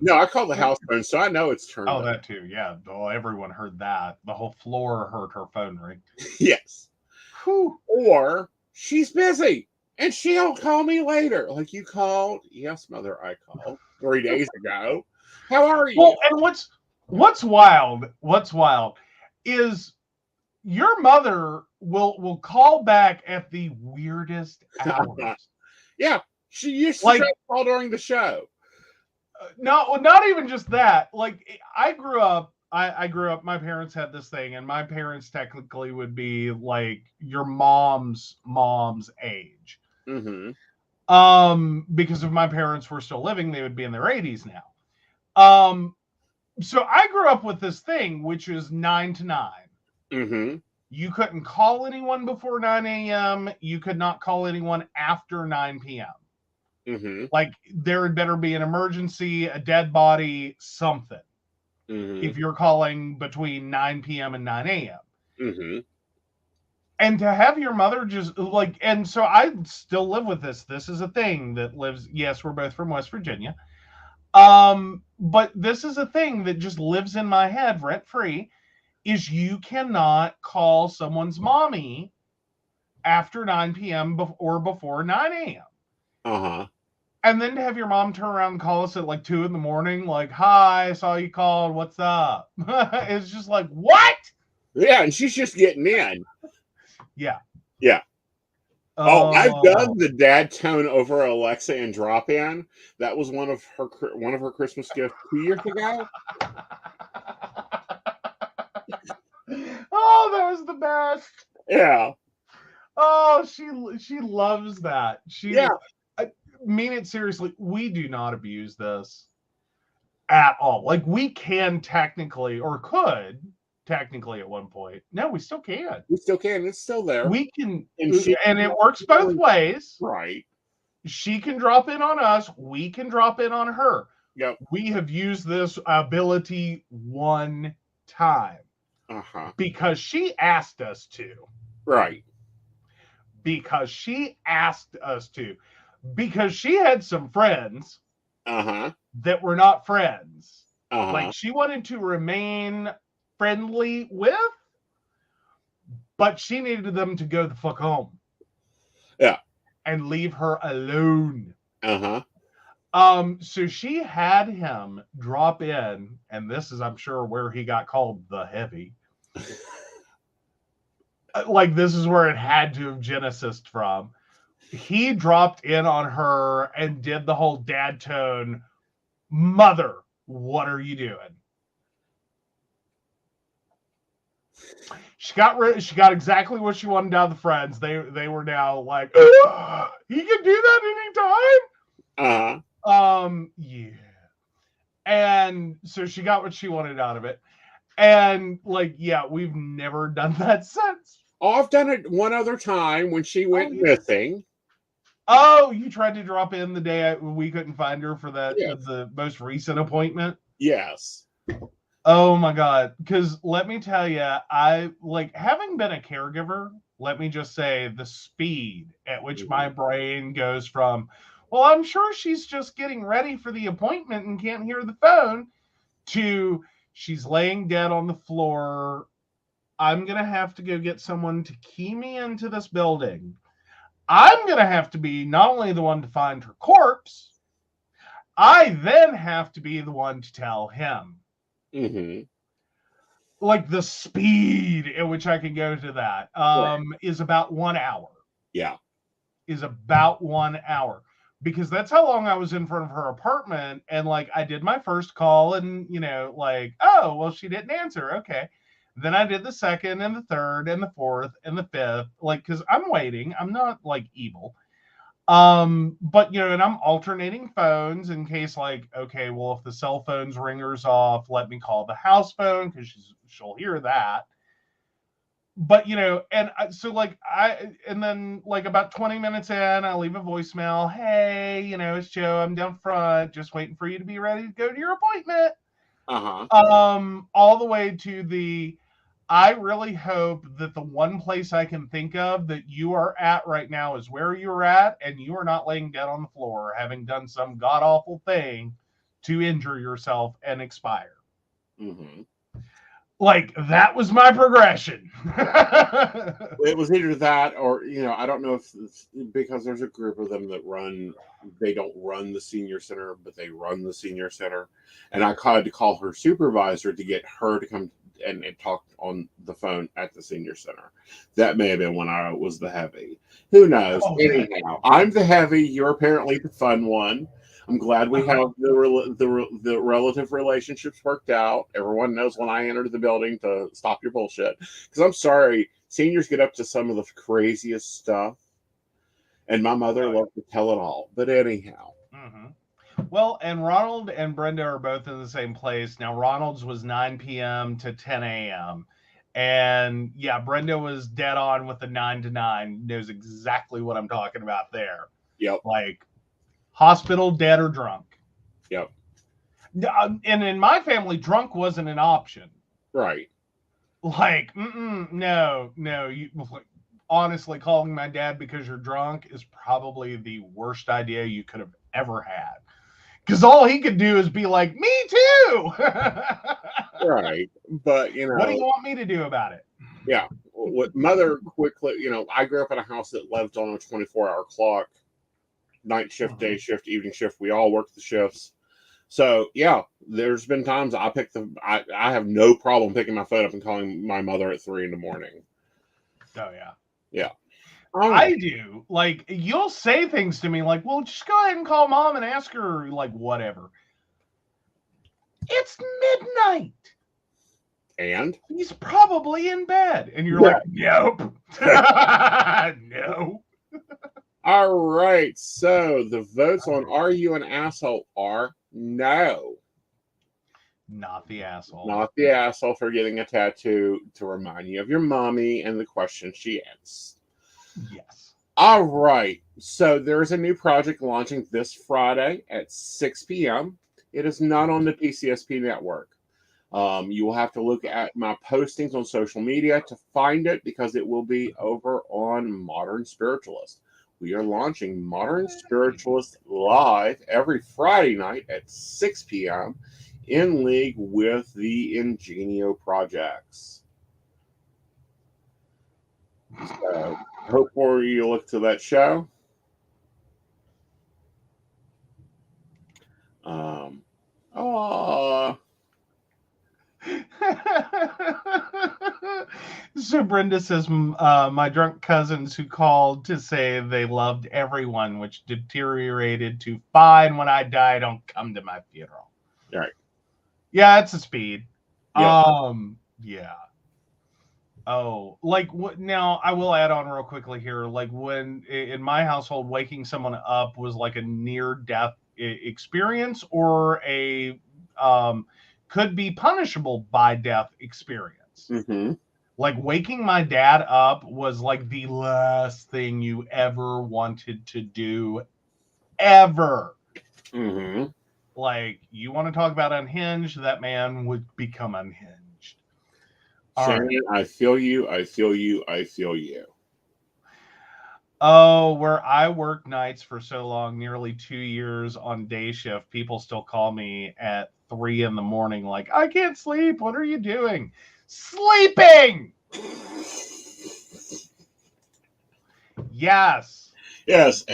No, I call the house phone, so I know it's turned up. Oh, that too, yeah. Well, everyone heard that. The whole floor heard her phone ring. Yes. Whew. Or she's busy and she'll call me later. Like, you called? Yes, mother, I called 3 days ago. How are you? Well, and what's wild is your mother will call back at the weirdest hours. Yeah, she used to call during the show. No, not even just that. Like, I grew up, my parents had this thing, and my parents technically would be like your mom's age. Because if my parents were still living, they would be in their 80s now. So I grew up with this thing, which is 9 to 9. You couldn't call anyone before 9 a.m. You could not call anyone after 9 p.m. Like, there had better be an emergency, a dead body, something. If you're calling between 9 p.m. and 9 a.m. And to have your mother just like, and so I still live with this. This is a thing that lives. Yes, we're both from West Virginia. But this is a thing that just lives in my head rent free, is you cannot call someone's mommy after 9 p.m. or before 9 a.m. And then to have your mom turn around and call us at like 2 a.m, like, hi, I saw you called, what's up? It's just like, what? Yeah, and she's just getting in. Yeah. Yeah. I've done the dad tone over Alexa and drop in. That was one of her Christmas gifts 2 years ago. Oh, that was the best. Yeah. Oh, she loves that. I mean it seriously. We do not abuse this at all. Like, we can technically, or could technically at one point. No, we still can. We still can. It's still there. We can, and it works both ways. Right. She can drop in on us. We can drop in on her. Yep. We have used this ability one time. Because she asked us to. Right. Because she asked us to. Because she had some friends that were not friends. Like, she wanted to remain friendly with, but she needed them to go the fuck home. Yeah. And leave her alone. So she had him drop in, and this is, I'm sure, where he got called the heavy. Like, this is where it had to have genesised from. He dropped in on her and did the whole dad tone, mother, what are you doing? She got exactly what she wanted out of the friends. They were now like, he can do that anytime. Yeah. And so she got what she wanted out of it. And like, yeah, we've never done that since. Oh, I've done it one other time when she went missing. Oh, you tried to drop in the day we couldn't find her for that Yes. the most recent appointment? Yes. Oh my God. Because let me tell you, I like having been a caregiver, let me just say the speed at which my brain goes from, well, I'm sure she's just getting ready for the appointment and can't hear the phone, to she's laying dead on the floor. I'm going to have to go get someone to key me into this building. I'm going to have to be not only the one to find her corpse, I then have to be the one to tell him. Mm-hmm. Like the speed at which I can go to that is about 1 hour. Yeah. Is about 1 hour. Because that's how long I was in front of her apartment. And like I did my first call and, you know, like, oh, well, she didn't answer. Okay. Then I did the second and the third and the fourth and the fifth, like, because I'm waiting. I'm not like evil. But you know, and I'm alternating phones in case, like, okay, well, if the cell phone's ringer's off, let me call the house phone because she'll hear that. But you know, and so like and then like about 20 minutes in, I leave a voicemail. Hey, you know, it's Joe. I'm down front, just waiting for you to be ready to go to your appointment. All the way to the, I really hope that the one place I can think of that you are at right now is where you're at, and you are not laying dead on the floor, having done some god awful thing to injure yourself and expire. Mm-hmm. Like that was my progression. It was either that or, you know, I don't know if it's because there's a group of them that they don't run the senior center, but they run the senior center. And I had to call her supervisor to get her to come and talk on the phone at the senior center. That may have been when I was the heavy. Who knows? Anyhow, I'm the heavy. You're apparently the fun one. I'm glad we have the relative relationships worked out. Everyone knows when I entered the building to stop your bullshit. Because I'm sorry, seniors get up to some of the craziest stuff, and my mother loved to tell it all. But anyhow. Well, and Ronald and Brenda are both in the same place. Now, Ronald's was 9 p.m. to 10 a.m. And yeah, Brenda was dead on with the 9 to 9. Knows exactly what I'm talking about there. Yep. Like, hospital, dead, or drunk. Yep. And in my family, drunk wasn't an option. Right. Like, no. You, honestly, calling my dad because you're drunk is probably the worst idea you could have ever had. Because all he could do is be like, me too. Right. But, you know. What do you want me to do about it? Yeah. What mother quickly, you know, I grew up in a house that lived on a 24-hour clock. Night shift, day shift, evening shift. We all work the shifts. So yeah, there's been times I have no problem picking my phone up and calling my mother at 3 a.m. Oh yeah. Yeah. I do. Like, you'll say things to me like, well, just go ahead and call mom and ask her, like, whatever. It's midnight. And he's probably in bed. And you're like, nope. No. All right, so the votes on Are You an Asshole are no. Not the asshole. Not the asshole for getting a tattoo to remind you of your mommy and the question she asks. Yes. All right, so there's a new project launching this Friday at 6 p.m. It is not on the PCSP network. You will have to look at my postings on social media to find it because it will be over on Modern Spiritualist. We are launching Modern Spiritualist live every Friday night at 6 p.m. in league with the Ingenio Projects. So, hope for you look to that show. So Brenda says, my drunk cousins who called to say they loved everyone, which deteriorated to fine when I die, don't come to my funeral. Right. Yeah, it's a speed. Yep. Yeah. Oh, like what? Now I will add on real quickly here. Like when in my household, waking someone up was like a near-death experience or a could be punishable by death experience. Mm-hmm. Like waking my dad up was like the last thing you ever wanted to do, ever. Mm-hmm. Like, you want to talk about unhinged, that man would become unhinged. Shannon, right. I feel you. I feel you. I feel you. Oh, where I worked nights for so long, nearly 2 years on day shift, people still call me at 3 a.m, like, I can't sleep. What are you doing? Sleeping! Yes. Yes,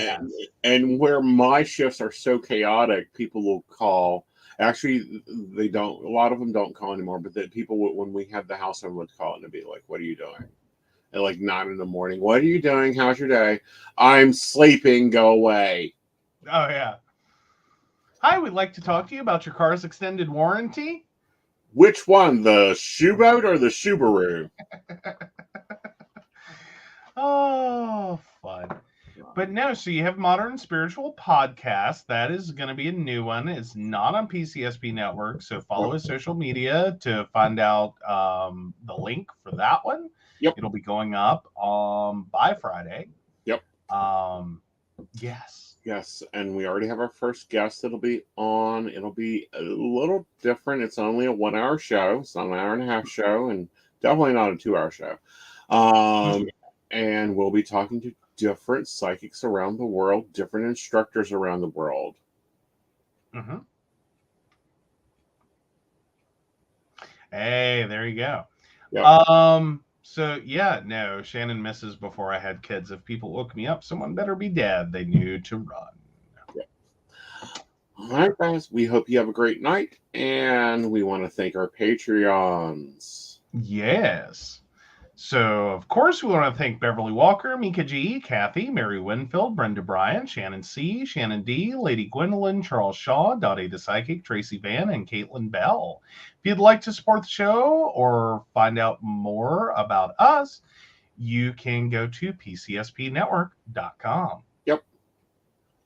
and where my shifts are so chaotic, people will call. Actually, they don't. A lot of them don't call anymore. But that people, when we had the house, would call and be like, "What are you doing?" At like 9 a.m. What are you doing? How's your day? I'm sleeping. Go away. Oh yeah. Hi, we'd like to talk to you about your car's extended warranty. Which one, the shoeboat or the Subaru? Oh, fun. But no, so you have Modern Spiritual Podcast. That is going to be a new one. It's not on PCSP Network, so follow his social media to find out the link for that one. Yep. It'll be going up by Friday. Yep. Yes, and we already have our first guest that'll be on. It'll be a little different. It's only a 1 hour show. It's not an hour and a half show, and definitely not a 2 hour show. And we'll be talking to different psychics around the world, different instructors around the world. Mm-hmm. Hey, there you go. Yep. So yeah, no, Shannon misses before I had kids. If people woke me up, someone better be dead. They knew to run. Yep. All right, guys. We hope you have a great night, and we want to thank our Patreons. Yes. So, of course, we want to thank Beverly Walker, Mika G, Kathy, Mary Winfield, Brenda Bryan, Shannon C, Shannon D, Lady Gwendolyn, Charles Shaw, Dottie the Psychic, Tracy Van, and Caitlin Bell. If you'd like to support the show or find out more about us, you can go to PCSPnetwork.com. Yep.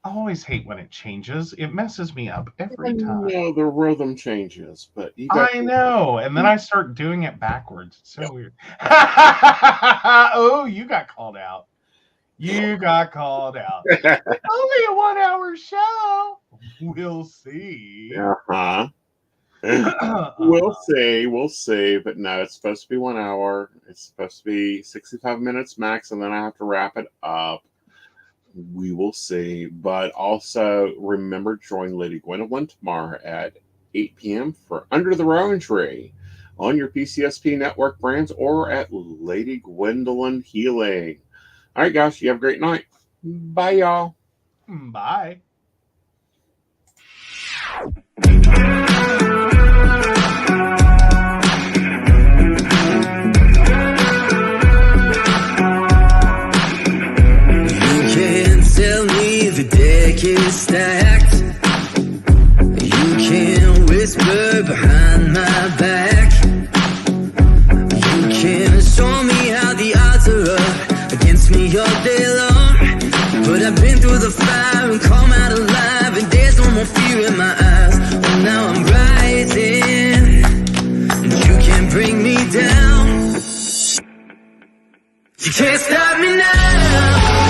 I always hate when it changes. It messes me up every time. No, the rhythm changes, but I know, and then I start doing it backwards. It's so weird. Oh, you got called out. You got called out. Only a 1 hour show. We'll see. Uh-huh. We'll see. But no, it's supposed to be 1 hour. It's supposed to be 65 minutes max, and then I have to wrap it up. We will see. But also remember, join Lady Gwendolyn tomorrow at 8 p.m. for Under the Rowan Tree on your PCSP Network brands or at Lady Gwendolyn Healing. All right, guys. You have a great night. Bye, y'all. Bye. The deck is stacked. You can whisper behind my back. You can show me how the odds are up against me all day long. But I've been through the fire and come out alive, and there's no more fear in my eyes. Oh, now I'm rising, and you can't bring me down. You can't stop me now.